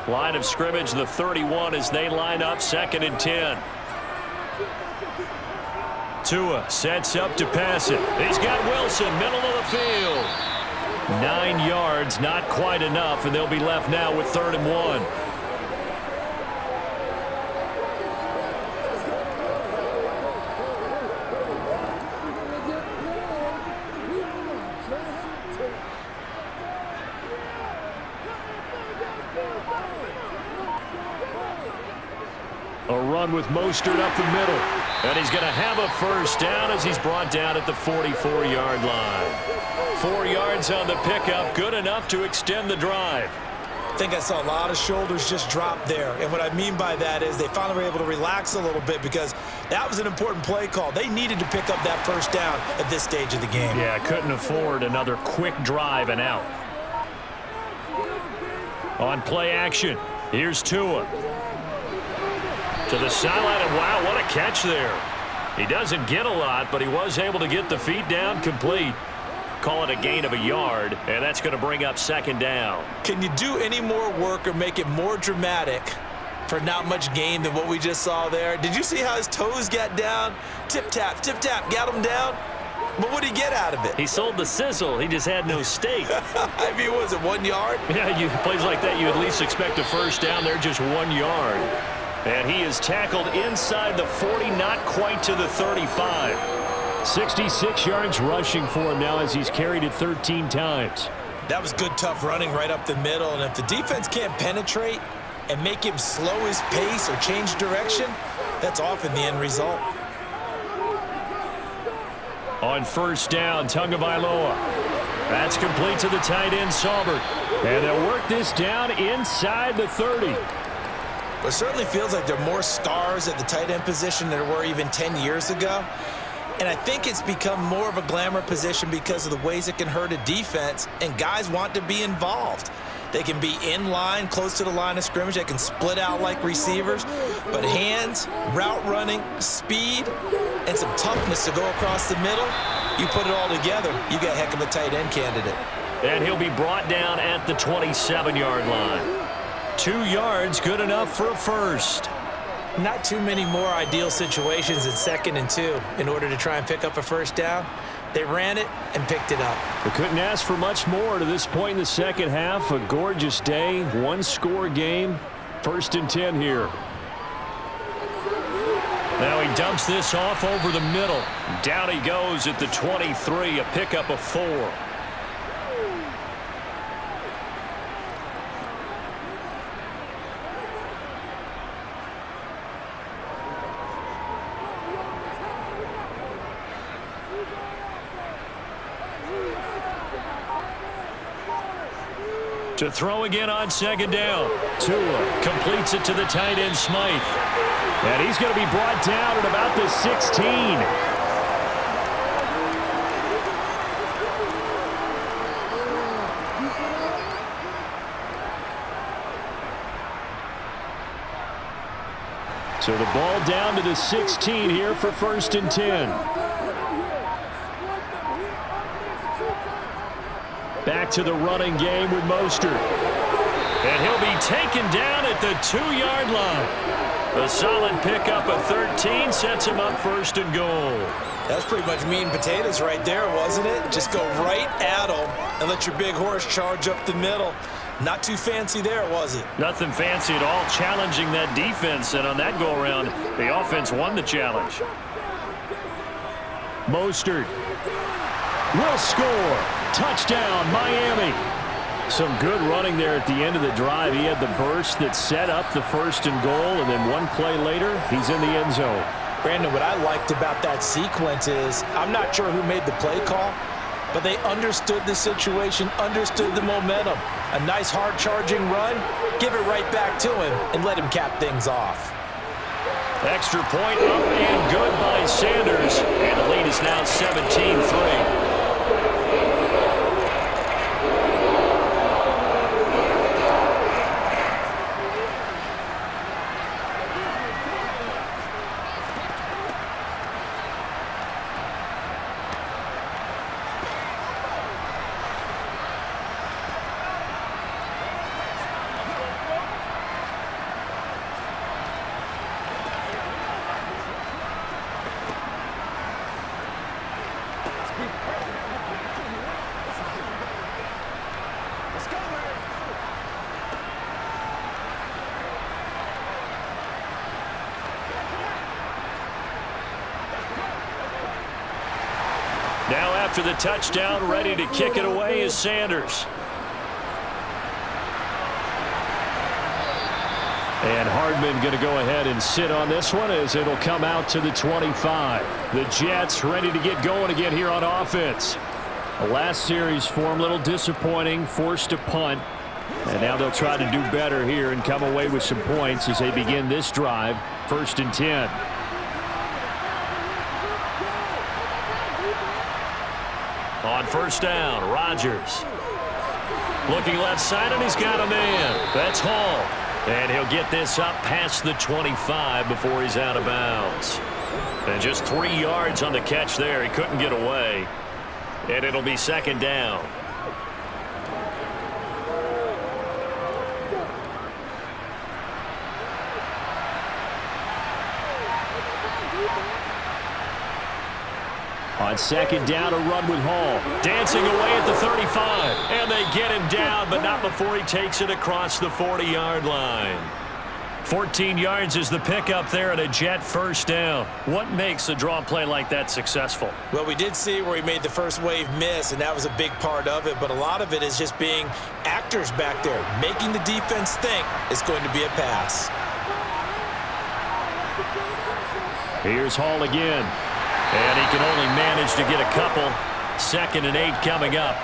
Line of scrimmage, the 31 as they line up 2nd and 10. Tua sets up to pass it. He's got Wilson, middle of the field. 9 yards, not quite enough, and they'll be left now with 3rd and 1. A run with Mostert up the middle. And he's going to have a first down as he's brought down at the 44-yard line. 4 yards on the pickup, good enough to extend the drive. I think I saw a lot of shoulders just drop there. And what I mean by that is they finally were able to relax a little bit because that was an important play call. They needed to pick up that first down at this stage of the game. Yeah, couldn't afford another quick drive and out. On play action, here's Tua. To the sideline, and wow, what a catch there. He doesn't get a lot, but he was able to get the feet down complete. Call it a gain of a yard, and that's going to bring up 2nd down. Can you do any more work or make it more dramatic for not much gain than what we just saw there? Did you see how his toes got down? Tip-tap, got him down. But what did he get out of it? He sold the sizzle. He just had no steak. I mean, was it 1 yard? Yeah, plays like that, you at least expect a first down. They're just 1 yard. And he is tackled inside the 40, not quite to the 35. 66 yards rushing for him now as he's carried it 13 times. That was good, tough running right up the middle. And if the defense can't penetrate and make him slow his pace or change direction, that's often the end result. On first down, Tagovailoa. That's complete to the tight end, Saubert. And they'll work this down inside the 30. It certainly feels like there are more stars at the tight end position than there were even 10 years ago. And I think it's become more of a glamour position because of the ways it can hurt a defense, and guys want to be involved. They can be in line, close to the line of scrimmage. They can split out like receivers. But hands, route running, speed, and some toughness to go across the middle, you put it all together, you got a heck of a tight end candidate. And he'll be brought down at the 27-yard line. 2 yards, good enough for a first. Not too many more ideal situations in 2nd and 2 in order to try and pick up a first down. They ran it and picked it up. They couldn't ask for much more to this point in the second half. A gorgeous day, one-score game. 1st and 10 here. Now he dumps this off over the middle. Down he goes at the 23, a pickup of 4. To throw again on 2nd down. Tua completes it to the tight end, Smythe. And he's going to be brought down at about the 16. So the ball down to the 16 here for 1st and 10. Back to the running game with Mostert. And he'll be taken down at the 2-yard line. A solid pickup of 13 sets him up 1st and goal. That's pretty much meat and potatoes right there, wasn't it? Just go right at them and let your big horse charge up the middle. Not too fancy there, was it? Nothing fancy at all, challenging that defense. And on that go-around, the offense won the challenge. Mostert will score. Touchdown, Miami. Some good running there at the end of the drive. He had the burst that set up the 1st and goal, and then one play later, he's in the end zone. Brandon, what I liked about that sequence is I'm not sure who made the play call, but they understood the situation, understood the momentum. A nice hard-charging run, give it right back to him, and let him cap things off. Extra point up and good by Sanders. And the lead is now 17-3. Now after the touchdown, ready to kick it away is Sanders. And Hardman going to go ahead and sit on this one as it'll come out to the 25. The Jets ready to get going again here on offense. The last series for them, a little disappointing, forced a punt. And now they'll try to do better here and come away with some points as they begin this drive, 1st and 10. On 1st down, Rodgers. Looking left side, and he's got a man. That's Hall. And he'll get this up past the 25 before he's out of bounds. And just 3 yards on the catch there. He couldn't get away. And it'll be 2nd down. On 2nd down, a run with Hall. Dancing away at the 35. And they get him down, but not before he takes it across the 40-yard line. 14 yards is the pickup there and a Jet 1st down. What makes a draw play like that successful? Well, we did see where he made the first wave miss, and that was a big part of it. But a lot of it is just being actors back there, making the defense think it's going to be a pass. Here's Hall again. And he can only manage to get a couple. 2nd and 8 coming up.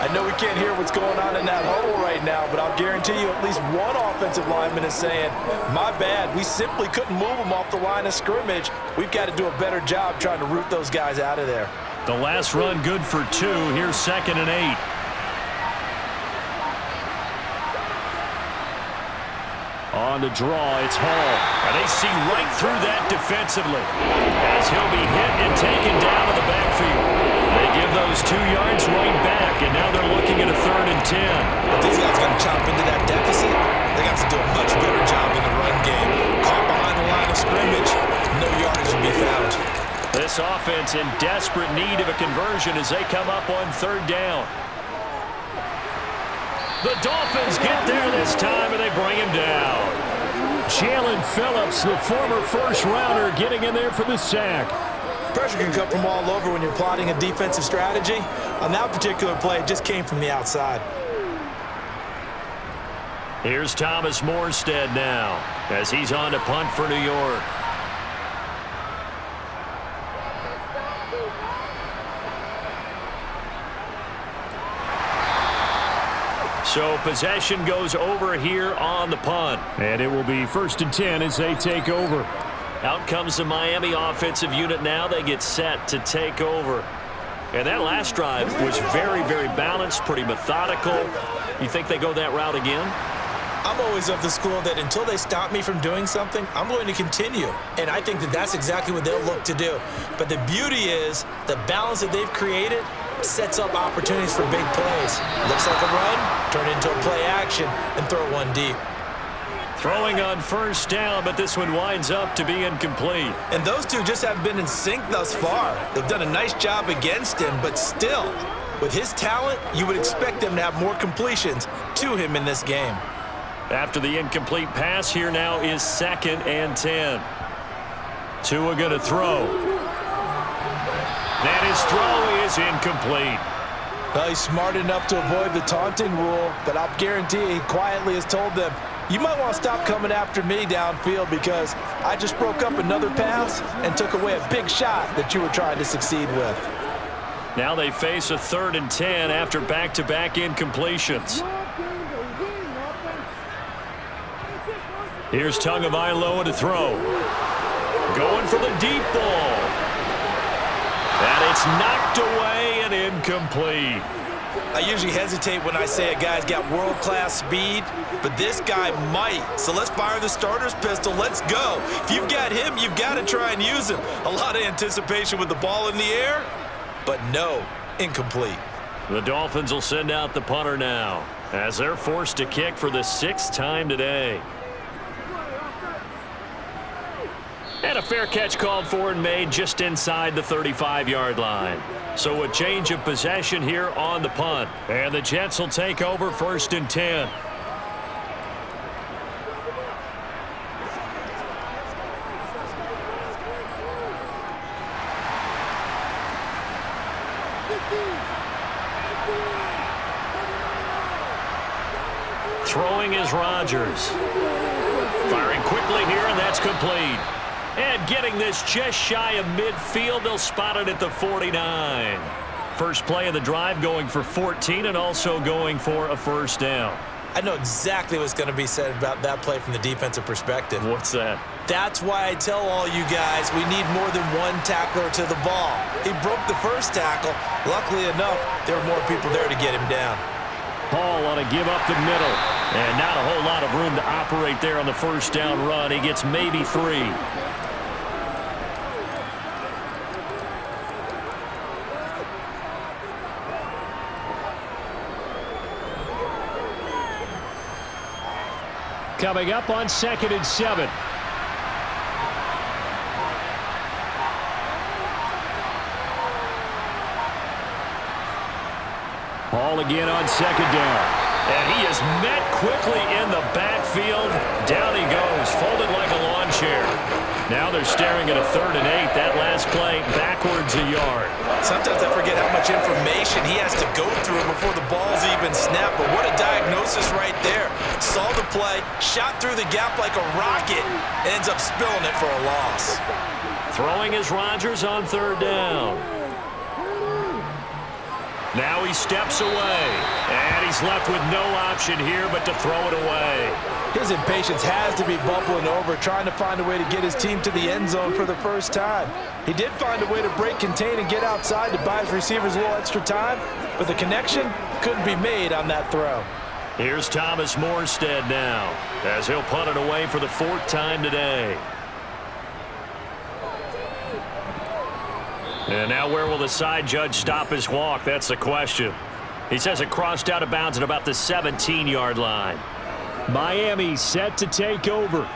I know we can't hear what's going on in that huddle right now, but I'll guarantee you at least one offensive lineman is saying, my bad, we simply couldn't move them off the line of scrimmage. We've got to do a better job trying to root those guys out of there. The last run good for 2. Here's 2nd and 8. On the draw, it's Hall. And they see right through that defensively as he'll be hit and taken down to the backfield. They give those 2 yards right back, and now they're looking at a 3rd and 10. If these guys are going to chop into that deficit, they got to do a much better job in the run game. in desperate need of a conversion as they come up on third down. The Dolphins get there this time, and they bring him down. Jalen Phillips, the former first-rounder, getting in there for the sack. Pressure can come from all over when you're plotting a defensive strategy. On that particular play, it just came from the outside. Here's Thomas Morstead now as he's on to punt for New York. So possession goes over here on the punt. And it will be 1st and 10 as they take over. Out comes the Miami offensive unit now. They get set to take over. And that last drive was very, very balanced, pretty methodical. You think they go that route again? I'm always of the school that until they stop me from doing something, I'm going to continue. And I think that that's exactly what they'll look to do. But the beauty is the balance that they've created sets up opportunities for big plays. Looks like a run, turn into a play action, and throw one deep. Throwing on first down, but this one winds up to be incomplete. And those two just haven't been in sync thus far. They've done a nice job against him, but still, with his talent, you would expect them to have more completions to him in this game. After the incomplete pass, here now is 2nd and 10. Tua going to throw. And his throw is incomplete. Well, he's smart enough to avoid the taunting rule, but I'll guarantee he quietly has told them, you might want to stop coming after me downfield because I just broke up another pass and took away a big shot that you were trying to succeed with. Now they face a 3rd and 10 after back-to-back incompletions. Here's Tagovailoa to throw. Going for the deep ball. And it's knocked away and incomplete. I usually hesitate when I say a guy's got world-class speed, but this guy might. So let's fire the starter's pistol. Let's go. If you've got him, you've got to try and use him. A lot of anticipation with the ball in the air, but no, incomplete. The Dolphins will send out the punter now as they're forced to kick for the 6th time today. And a fair catch called for and made just inside the 35-yard line. So a change of possession here on the punt. And the Jets will take over 1st and 10. Throwing is Rodgers. Firing quickly here, and that's complete. And getting this just shy of midfield, they'll spot it at the 49. First play of the drive going for 14 and also going for a 1st down. I know exactly what's going to be said about that play from the defensive perspective. What's that? That's why I tell all you guys we need more than one tackler to the ball. He broke the first tackle. Luckily enough, there were more people there to get him down. Hall on to give up the middle. And not a whole lot of room to operate there on the 1st down run. He gets maybe 3. Coming up on 2nd and 7. Hall again on 2nd down. And he is met quickly in the backfield. Down he goes, folded like a lawn chair. Now they're staring at a 3rd and 8. That last play backwards a yard. Sometimes I forget how much information he has to go through before the ball's even snapped. But what a diagnosis right there. Saw the play, shot through the gap like a rocket, and ends up spilling it for a loss. Throwing is Rodgers on 3rd down. Now he steps away, and he's left with no option here but to throw it away. His impatience has to be bubbling over, trying to find a way to get his team to the end zone for the first time. He did find a way to break, contain, and get outside to buy his receivers a little extra time, but the connection couldn't be made on that throw. Here's Thomas Morstead now, as he'll punt it away for the 4th time today. And now where will the side judge stop his walk? That's the question. He says it crossed out of bounds at about the 17-yard line. Miami set to take over.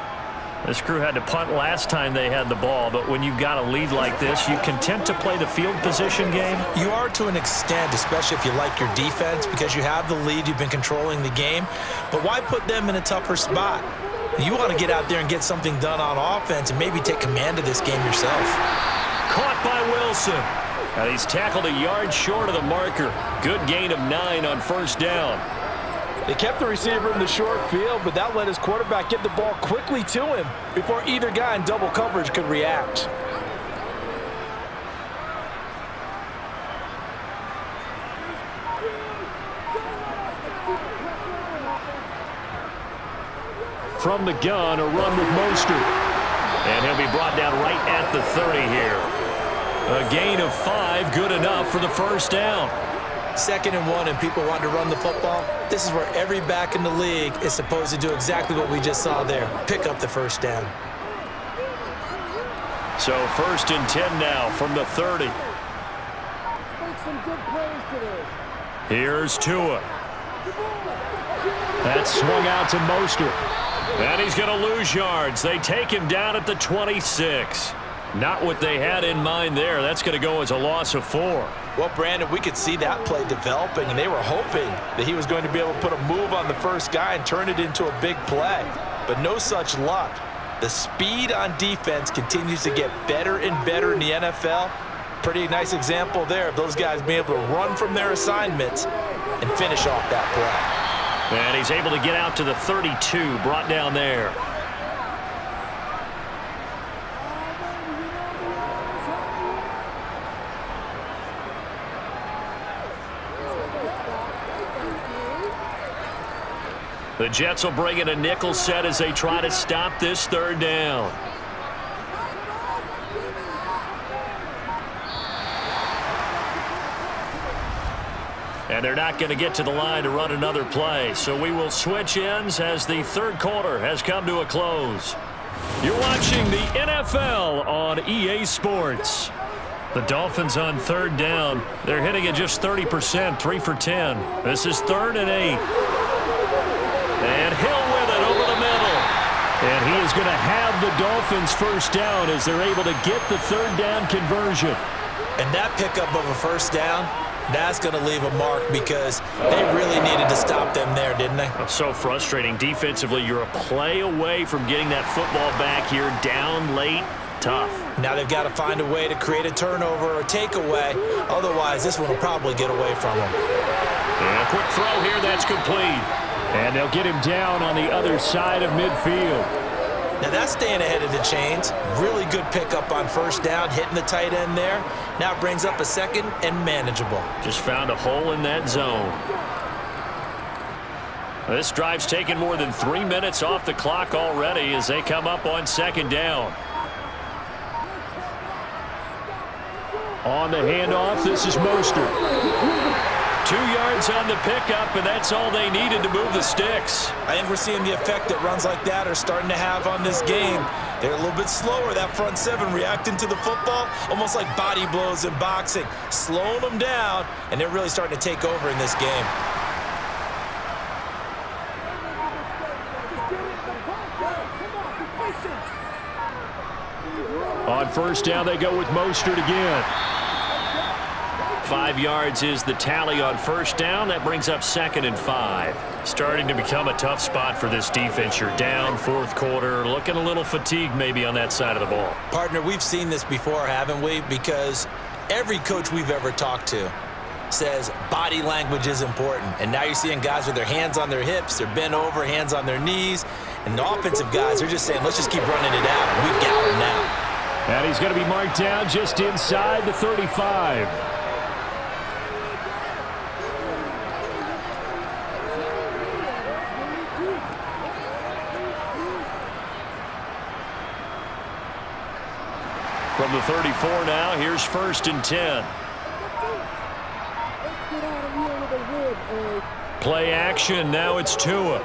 This crew had to punt last time they had the ball, but when you've got a lead like this, you content to play the field position game? You are to an extent, especially if you like your defense, because you have the lead, you've been controlling the game. But why put them in a tougher spot? You want to get out there and get something done on offense and maybe take command of this game yourself. Caught by Wilson. And he's tackled a yard short of the marker. Good gain of 9 on first down. They kept the receiver in the short field, but that let his quarterback get the ball quickly to him before either guy in double coverage could react. From the gun, a run with Mostert. And he'll be brought down right at the 30 here. A gain of 5, good enough for the first down. 2nd and 1 and people want to run the football. This is where every back in the league is supposed to do exactly what we just saw there. Pick up the first down. So 1st and 10 now from the 30. Here's Tua. That swung out to Mostert. And he's going to lose yards. They take him down at the 26. Not what they had in mind there. That's going to go as a loss of 4. Well, Brandon, we could see that play developing, and they were hoping that he was going to be able to put a move on the first guy and turn it into a big play. But no such luck. The speed on defense continues to get better and better in the NFL. Pretty nice example there of those guys being able to run from their assignments and finish off that play. And he's able to get out to the 32, brought down there. The Jets will bring in a nickel set as they try to stop this 3rd down. And they're not going to get to the line to run another play. So we will switch ends as the 3rd quarter has come to a close. You're watching the NFL on EA Sports. The Dolphins on 3rd down. They're hitting at just 30%, 3 for 10. This is 3rd and 8. And Hill with it over the middle. And he is going to have the Dolphins first down as they're able to get the 3rd down conversion. And that pickup of a first down, that's going to leave a mark because they really needed to stop them there, didn't they? It's so frustrating. Defensively, you're a play away from getting that football back here down late. Tough. Now they've got to find a way to create a turnover or takeaway. Otherwise, this one will probably get away from them. And a quick throw here. That's complete. And they'll get him down on the other side of midfield. Now that's staying ahead of the chains. Really good pickup on first down, hitting the tight end there. Now it brings up a 2nd and manageable. Just found a hole in that zone. This drive's taken more than 3 minutes off the clock already as they come up on 2nd down. On the handoff, this is Mostert. 2 yards on the pickup, and that's all they needed to move the sticks. I think we're seeing the effect that runs like that are starting to have on this game. They're a little bit slower, that front 7 reacting to the football, almost like body blows in boxing, slowing them down, and they're really starting to take over in this game. On first down, they go with Mostert again. 5 yards is the tally on first down. That brings up 2nd and 5. Starting to become a tough spot for this defense. You're down 4th quarter, looking a little fatigued maybe on that side of the ball. Partner, we've seen this before, haven't we? Because every coach we've ever talked to says body language is important. And now you're seeing guys with their hands on their hips, they're bent over, hands on their knees. And the offensive guys are just saying, let's just keep running it out. And we've got him now. And he's going to be marked down just inside the 35. From the 34 now, here's 1st and 10. Play action, now it's Tua.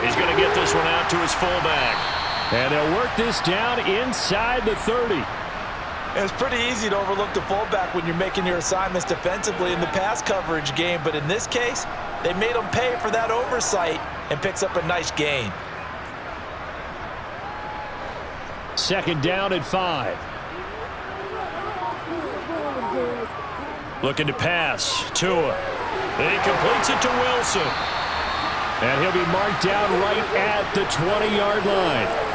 He's going to get this one out to his fullback. And they'll work this down inside the 30. It's pretty easy to overlook the fullback when you're making your assignments defensively in the pass coverage game, but in this case, they made him pay for that oversight and picks up a nice gain. second down at 5. Looking to pass. Tua. He completes it to Wilson. And he'll be marked down right at the 20-yard line.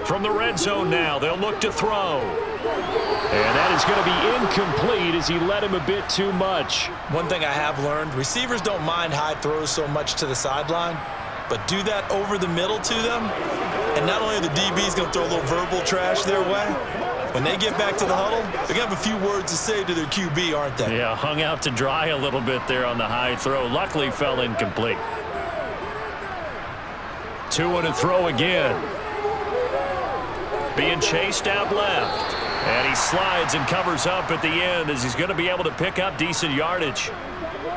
From the red zone now, they'll look to throw. And that is going to be incomplete as he led him a bit too much. One thing I have learned, receivers don't mind high throws so much to the sideline, but do that over the middle to them, and not only are the DBs going to throw a little verbal trash their way, when they get back to the huddle, they're going to have a few words to say to their QB, aren't they? Yeah, hung out to dry a little bit there on the high throw. Luckily fell incomplete. 2 and a throw again. Being chased out left. And he slides and covers up at the end as he's going to be able to pick up decent yardage.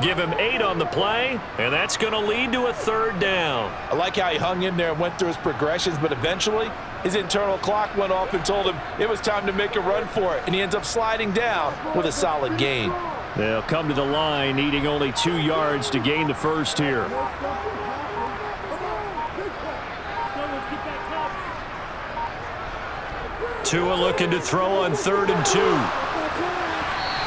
Give him 8 on the play, and that's going to lead to a third down. I like how he hung in there and went through his progressions, but eventually his internal clock went off and told him it was time to make a run for it, and he ends up sliding down with a solid gain. They'll come to the line needing only 2 yards to gain the first here. Tua looking to throw on 3rd and 2.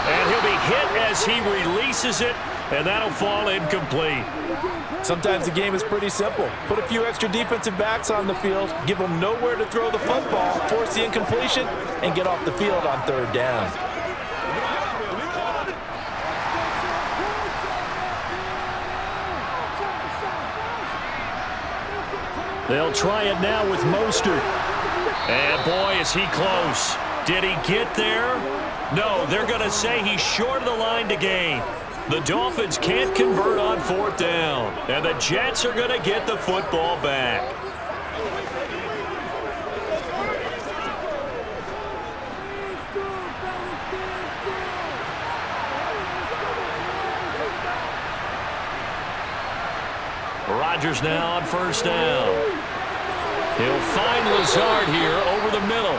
And he'll be hit as he releases it, and that'll fall incomplete. Sometimes the game is pretty simple. Put a few extra defensive backs on the field, give them nowhere to throw the football, force the incompletion, and get off the field on 3rd down. They'll try it now with Mostert. And boy, is he close. Did he get there? No, they're going to say he's short of the line to gain. The Dolphins can't convert on 4th down. And the Jets are going to get the football back. Rodgers now on 1st down. He'll find Lazard here over the middle.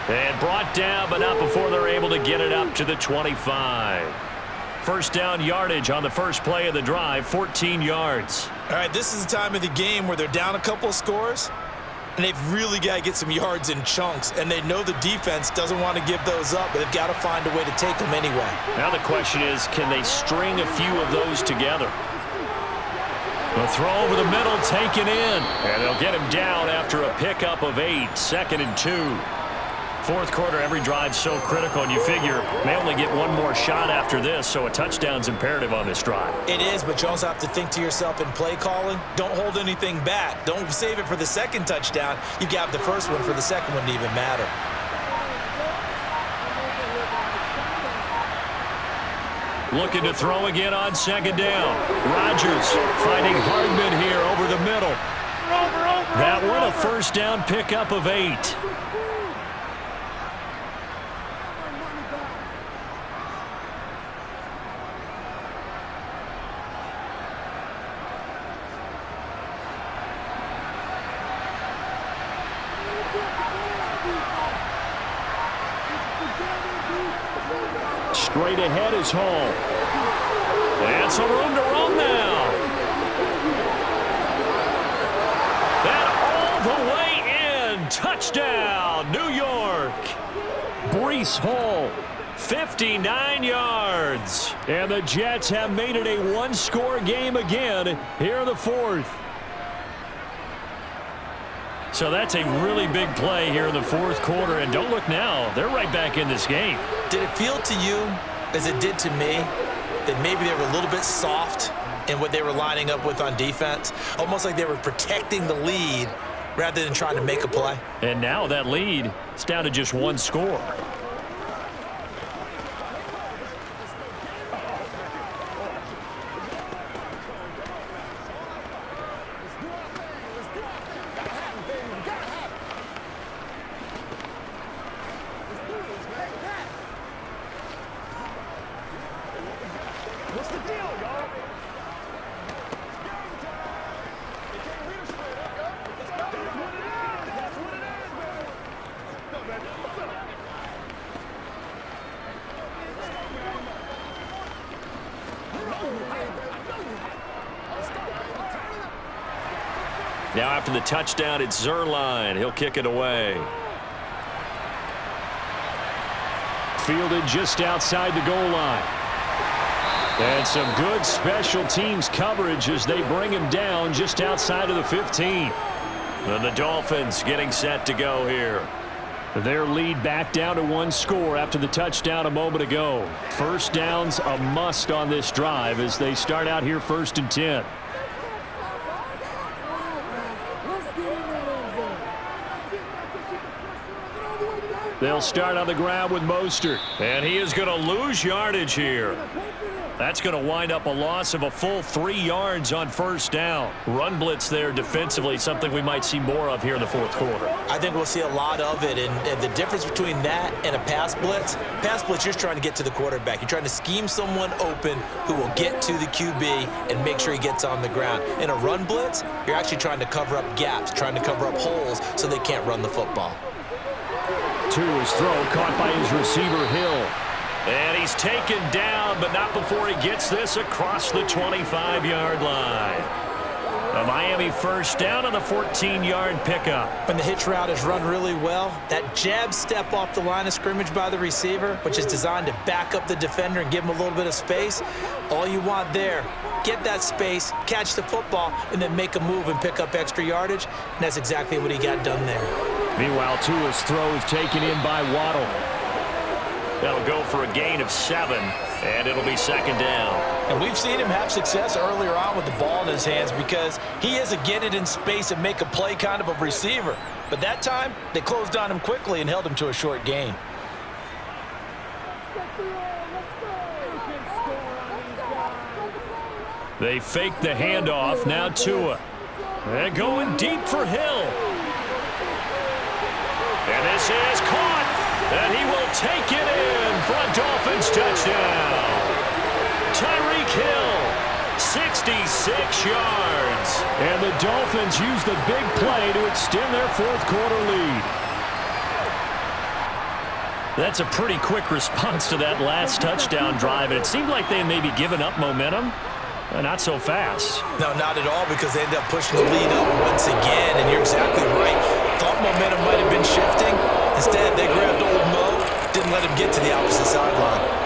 And brought down, but not before they're able to get it up to the 25. 1st down yardage on the first play of the drive, 14 yards. All right, this is the time of the game where they're down a couple of scores, and they've really got to get some yards in chunks, and they know the defense doesn't want to give those up, but they've got to find a way to take them anyway. Now the question is, can they string a few of those together? The throw over the middle, taken in. And they'll get him down after a pickup of 8, 2nd and 2. 4th quarter, every drive's so critical, and you figure they only get one more shot after this, so a touchdown's imperative on this drive. It is, but you also have to think to yourself in play calling, don't hold anything back. Don't save it for the second touchdown. You got the first one for the second one to even matter. Looking to throw again on 2nd down. Rodgers finding Hardman here over the middle. That one a 1st down pickup of 8. Straight ahead is Hall. And some room to run now. And all the way in. Touchdown, New York. Breece Hall, 59 yards. And the Jets have made it a one-score game again here in the 4th. So that's a really big play here in the 4th quarter. And don't look now, they're right back in this game. Did it feel to you, as it did to me, that maybe they were a little bit soft in what they were lining up with on defense? Almost like they were protecting the lead rather than trying to make a play. And now that lead is down to just 1 score. Now after the touchdown, it's Zerline. He'll kick it away. Fielded just outside the goal line. And some good special teams coverage as they bring him down just outside of the 15. And the Dolphins getting set to go here. Their lead back down to one score after the touchdown a moment ago. First down's a must on this drive as they start out here 1st and 10. They'll start on the ground with Mostert. And he is going to lose yardage here. That's going to wind up a loss of a full 3 yards on 1st down. Run blitz there defensively, something we might see more of here in the 4th quarter. I think we'll see a lot of it, and the difference between that and a pass blitz, you're just trying to get to the quarterback. You're trying to scheme someone open who will get to the QB and make sure he gets on the ground. In a run blitz, you're actually trying to cover up gaps, trying to cover up holes so they can't run the football. To his throw, caught by his receiver, Hill. And he's taken down, but not before he gets this across the 25-yard line. A Miami 1st down on the 14-yard pickup. When the hitch route is run really well, that jab step off the line of scrimmage by the receiver, which is designed to back up the defender and give him a little bit of space, all you want there, get that space, catch the football, and then make a move and pick up extra yardage, and that's exactly what he got done there. Meanwhile, Tua's throw is taken in by Waddle. That'll go for a gain of 7, and it'll be 2nd down. And we've seen him have success earlier on with the ball in his hands because he is a get it in space and make a play kind of a receiver. But that time, they closed on him quickly and held him to a short gain. They fake the handoff. Now Tua. They're going deep for Hill. And this is caught. And he will take it in for a Dolphins touchdown. Tyreek Hill, 66 yards. And the Dolphins use the big play to extend their 4th quarter lead. That's a pretty quick response to that last touchdown drive. And it seemed like they may be giving up momentum. Not so fast. No, not at all, because they ended up pushing the lead up once again, and you're exactly right. Thought momentum might have been shifting. Instead, they grabbed old Mo, didn't let him get to the opposite sideline.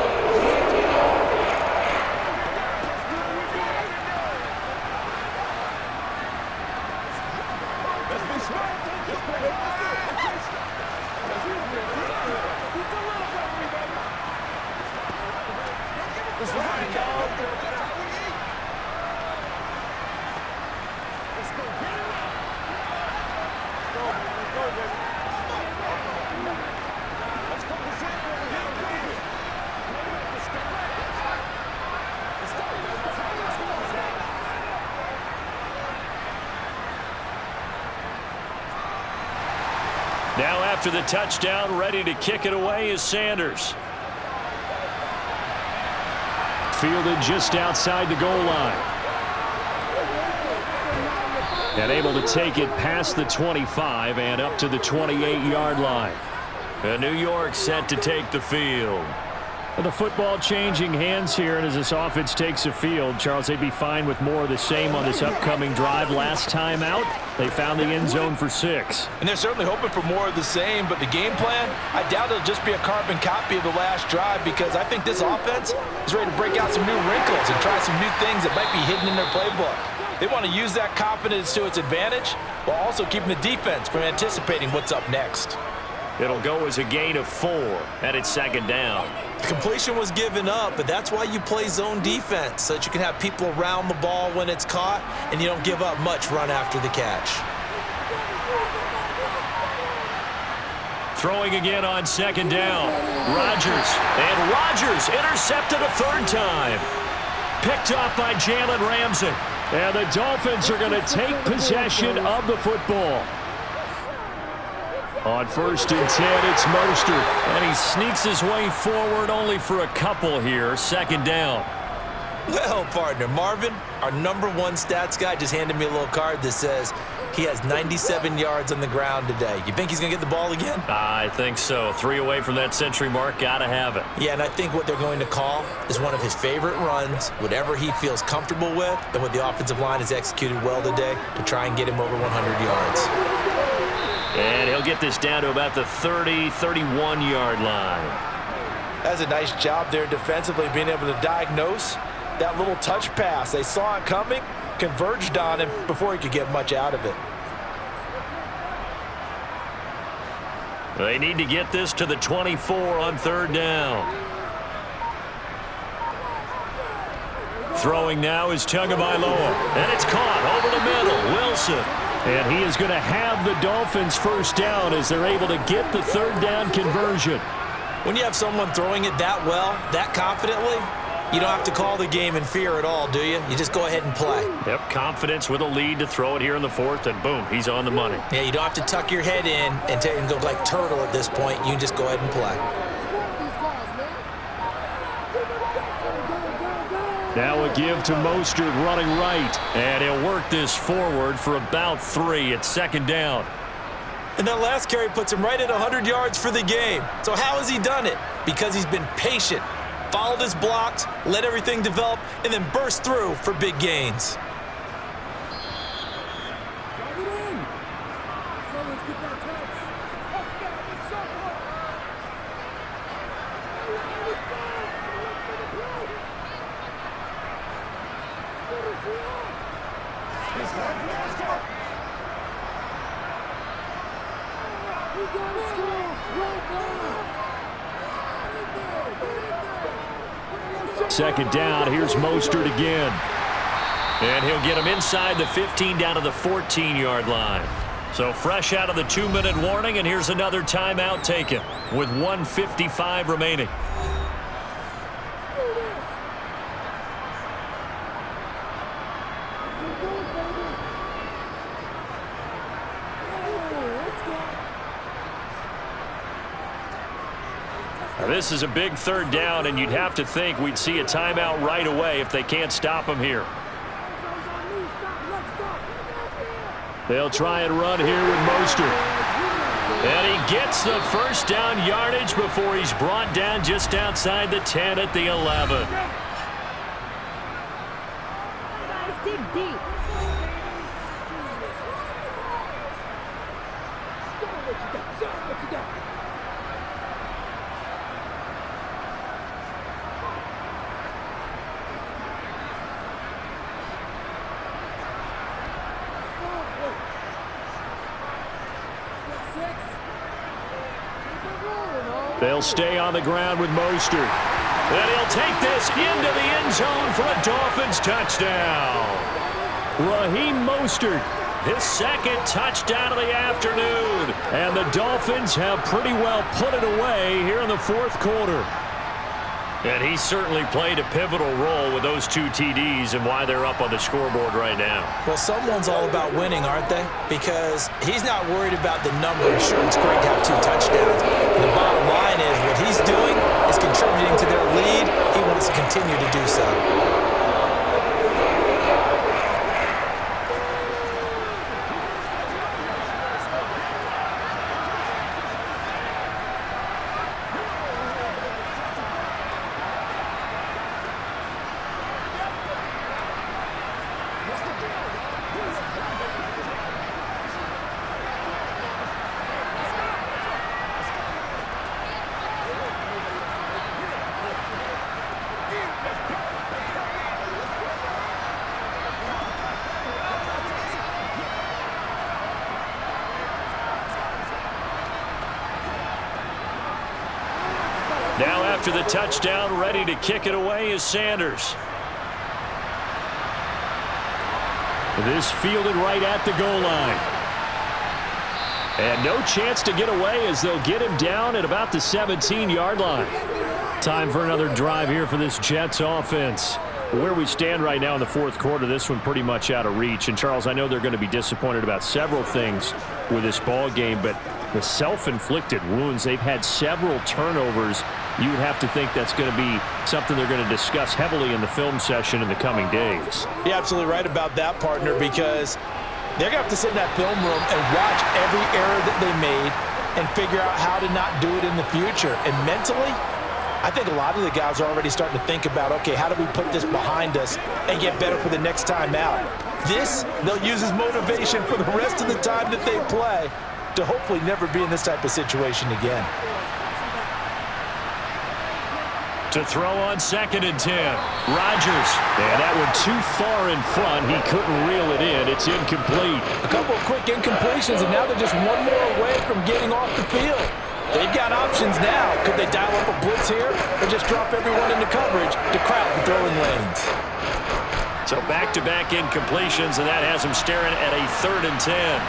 Now after the touchdown, ready to kick it away is Sanders. Fielded just outside the goal line. And able to take it past the 25 and up to the 28-yard line. And New York set to take the field. The football changing hands here, and as this offense takes the field, Charles, they'd be fine with more of the same on this upcoming drive. Last time out, they found the end zone for 6. And they're certainly hoping for more of the same, but the game plan, I doubt it'll just be a carbon copy of the last drive, because I think this offense is ready to break out some new wrinkles and try some new things that might be hidden in their playbook. They want to use that confidence to its advantage while also keeping the defense from anticipating what's up next. It'll go as a gain of 4, and it's 2nd down. Completion was given up, but that's why you play zone defense, so that you can have people around the ball when it's caught, and you don't give up much run after the catch. Throwing again on 2nd down. Rodgers. And Rodgers intercepted a 3rd time. Picked off by Jalen Ramsey. And the Dolphins are going to take possession of the football. On 1st and 10, it's Mostert. And he sneaks his way forward only for a couple here. 2nd down. Well, partner, Marvin, our #1 stats guy, just handed me a little card that says, He has 97 yards on the ground today. You think he's going to get the ball again? I think so. 3 away from that century mark. Got to have it. Yeah, and I think what they're going to call is one of his favorite runs, whatever he feels comfortable with, and what the offensive line has executed well today to try and get him over 100 yards. And he'll get this down to about the 30, 31-yard line. That's a nice job there defensively, being able to diagnose that little touch pass. They saw it coming, converged on him before he could get much out of it. They need to get this to the 24 on 3rd down. Throwing now is Tagovailoa, and it's caught over the middle. Wilson. And he is going to have the Dolphins first down as they're able to get the 3rd down conversion. When you have someone throwing it that well, that confidently, you don't have to call the game in fear at all, do you? You just go ahead and play. Yep, confidence with a lead to throw it here in the 4th, and boom, he's on the money. Yeah, you don't have to tuck your head in and go like turtle at this point. You just go ahead and play. Now a give to Mostert running right. And he'll work this forward for about 3 at 2nd down. And that last carry puts him right at 100 yards for the game. So how has he done it? Because he's been patient, followed his blocks, let everything develop, and then burst through for big gains. Second down, here's Mostert again. And he'll get him inside the 15 down to the 14-yard line. So fresh out of the 2-minute warning, and here's another timeout taken with 1:55 remaining. This is a big 3rd down, and you'd have to think we'd see a timeout right away if they can't stop him here. They'll try and run here with Mostert. And he gets the first down yardage before he's brought down just outside the 10 at the 11. Dig deep. They'll stay on the ground with Mostert. And he'll take this into the end zone for a Dolphins touchdown. Raheem Mostert, His 2nd touchdown of the afternoon. and the Dolphins have pretty well put it away here in the 4th quarter. And he certainly played a pivotal role with those 2 TDs and why they're up on the scoreboard right now. Well, someone's all about winning, aren't they? Because he's not worried about the numbers. Sure, it's great to have 2 touchdowns. And the bottom line is what he's doing is contributing to their lead. He wants to continue to do so. Now after the touchdown, ready to kick it away is Sanders. This fielded right at the goal line. And no chance to get away as they'll get him down at about the 17-yard line. Time for another drive here for this Jets offense. Where we stand right now in the 4th quarter, this one pretty much out of reach. And, Charles, I know they're going to be disappointed about several things with this ball game, but the self-inflicted wounds, they've had several turnovers. You would have to think that's going to be something they're going to discuss heavily in the film session in the coming days. You're absolutely right about that, partner, because They're going to have to sit in that film room and watch every error that they made and figure out how to not do it in the future. And mentally, I think a lot of the guys are already starting to think about, okay, how do we put this behind us and get better for the next time out? This, they'll use as motivation for the rest of the time that they play to hopefully never be in this type of situation again. To throw on 2nd and 10. Rodgers. And that one too far in front. He couldn't reel it in. It's incomplete. A couple of quick incompletions, and now they're just one more away from getting off the field. They've got options now. Could they dial up a blitz here or just drop everyone into coverage to crowd the throwing lanes? So back-to-back incompletions, and that has him staring at a 3rd and 10.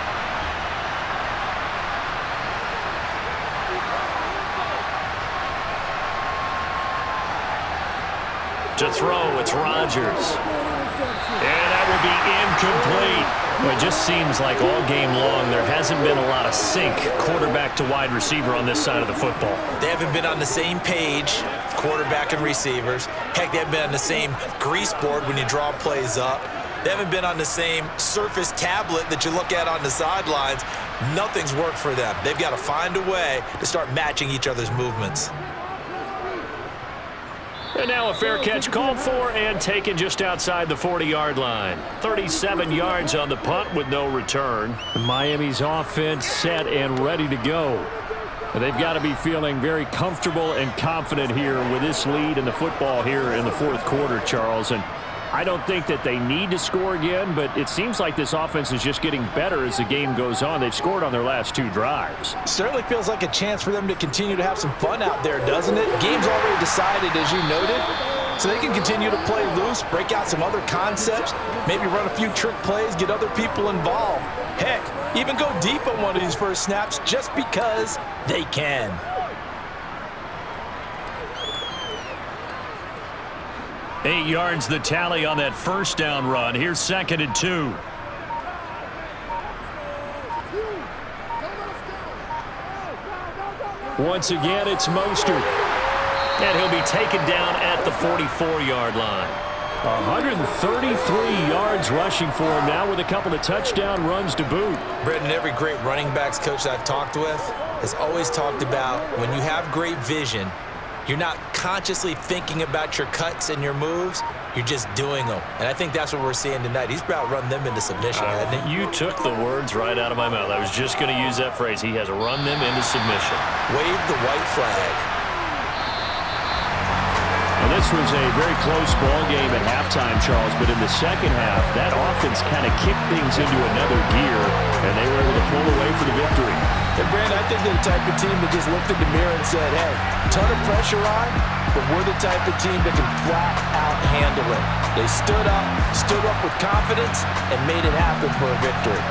To throw, it's Rodgers. And that will be incomplete. Well, it just seems like all game long there hasn't been a lot of sync quarterback to wide receiver on this side of the football. They haven't been on the same page, quarterback and receivers. Heck, they haven't been on the same grease board when you draw plays up. They haven't been on the same Surface tablet that you look at on the sidelines. Nothing's worked for them. They've got to find a way to start matching each other's movements. And now a fair catch called for and taken just outside the 40-yard line. 37 yards on the punt with no return. Miami's offense set and ready to go. They've got to be feeling very comfortable and confident here with this lead in the football here in the 4th quarter, Charles. And I don't think that they need to score again, but it seems like this offense is just getting better as the game goes on. They've scored on their last 2 drives. Certainly feels like a chance for them to continue to have some fun out there, doesn't it? Game's already decided, as you noted, so they can continue to play loose, break out some other concepts, maybe run a few trick plays, get other people involved. Heck, even go deep on one of these first snaps just because they can. Eight yards the tally on that first down run. Here's 2nd and 2. Once again, it's Mostert. And he'll be taken down at the 44-yard line. 133 yards rushing for him now with a couple of touchdown runs to boot. Brendan, every great running backs coach that I've talked with has always talked about when you have great vision, you're not consciously thinking about your cuts and your moves. You're just doing them. And I think that's what we're seeing tonight. He's about to run them into submission, hasn't he? You took the words right out of my mouth. I was just going to use that phrase. He has run them into submission. Wave the white flag. Well, this was a very close ball game at halftime, Charles, but in the second half, that offense kind of kicked things into another gear, and they were able to pull away for the victory. And Brandon, I think they're the type of team that just looked in the mirror and said, hey, ton of pressure on, but we're the type of team that can flat out handle it. They stood up with confidence, and made it happen for a victory.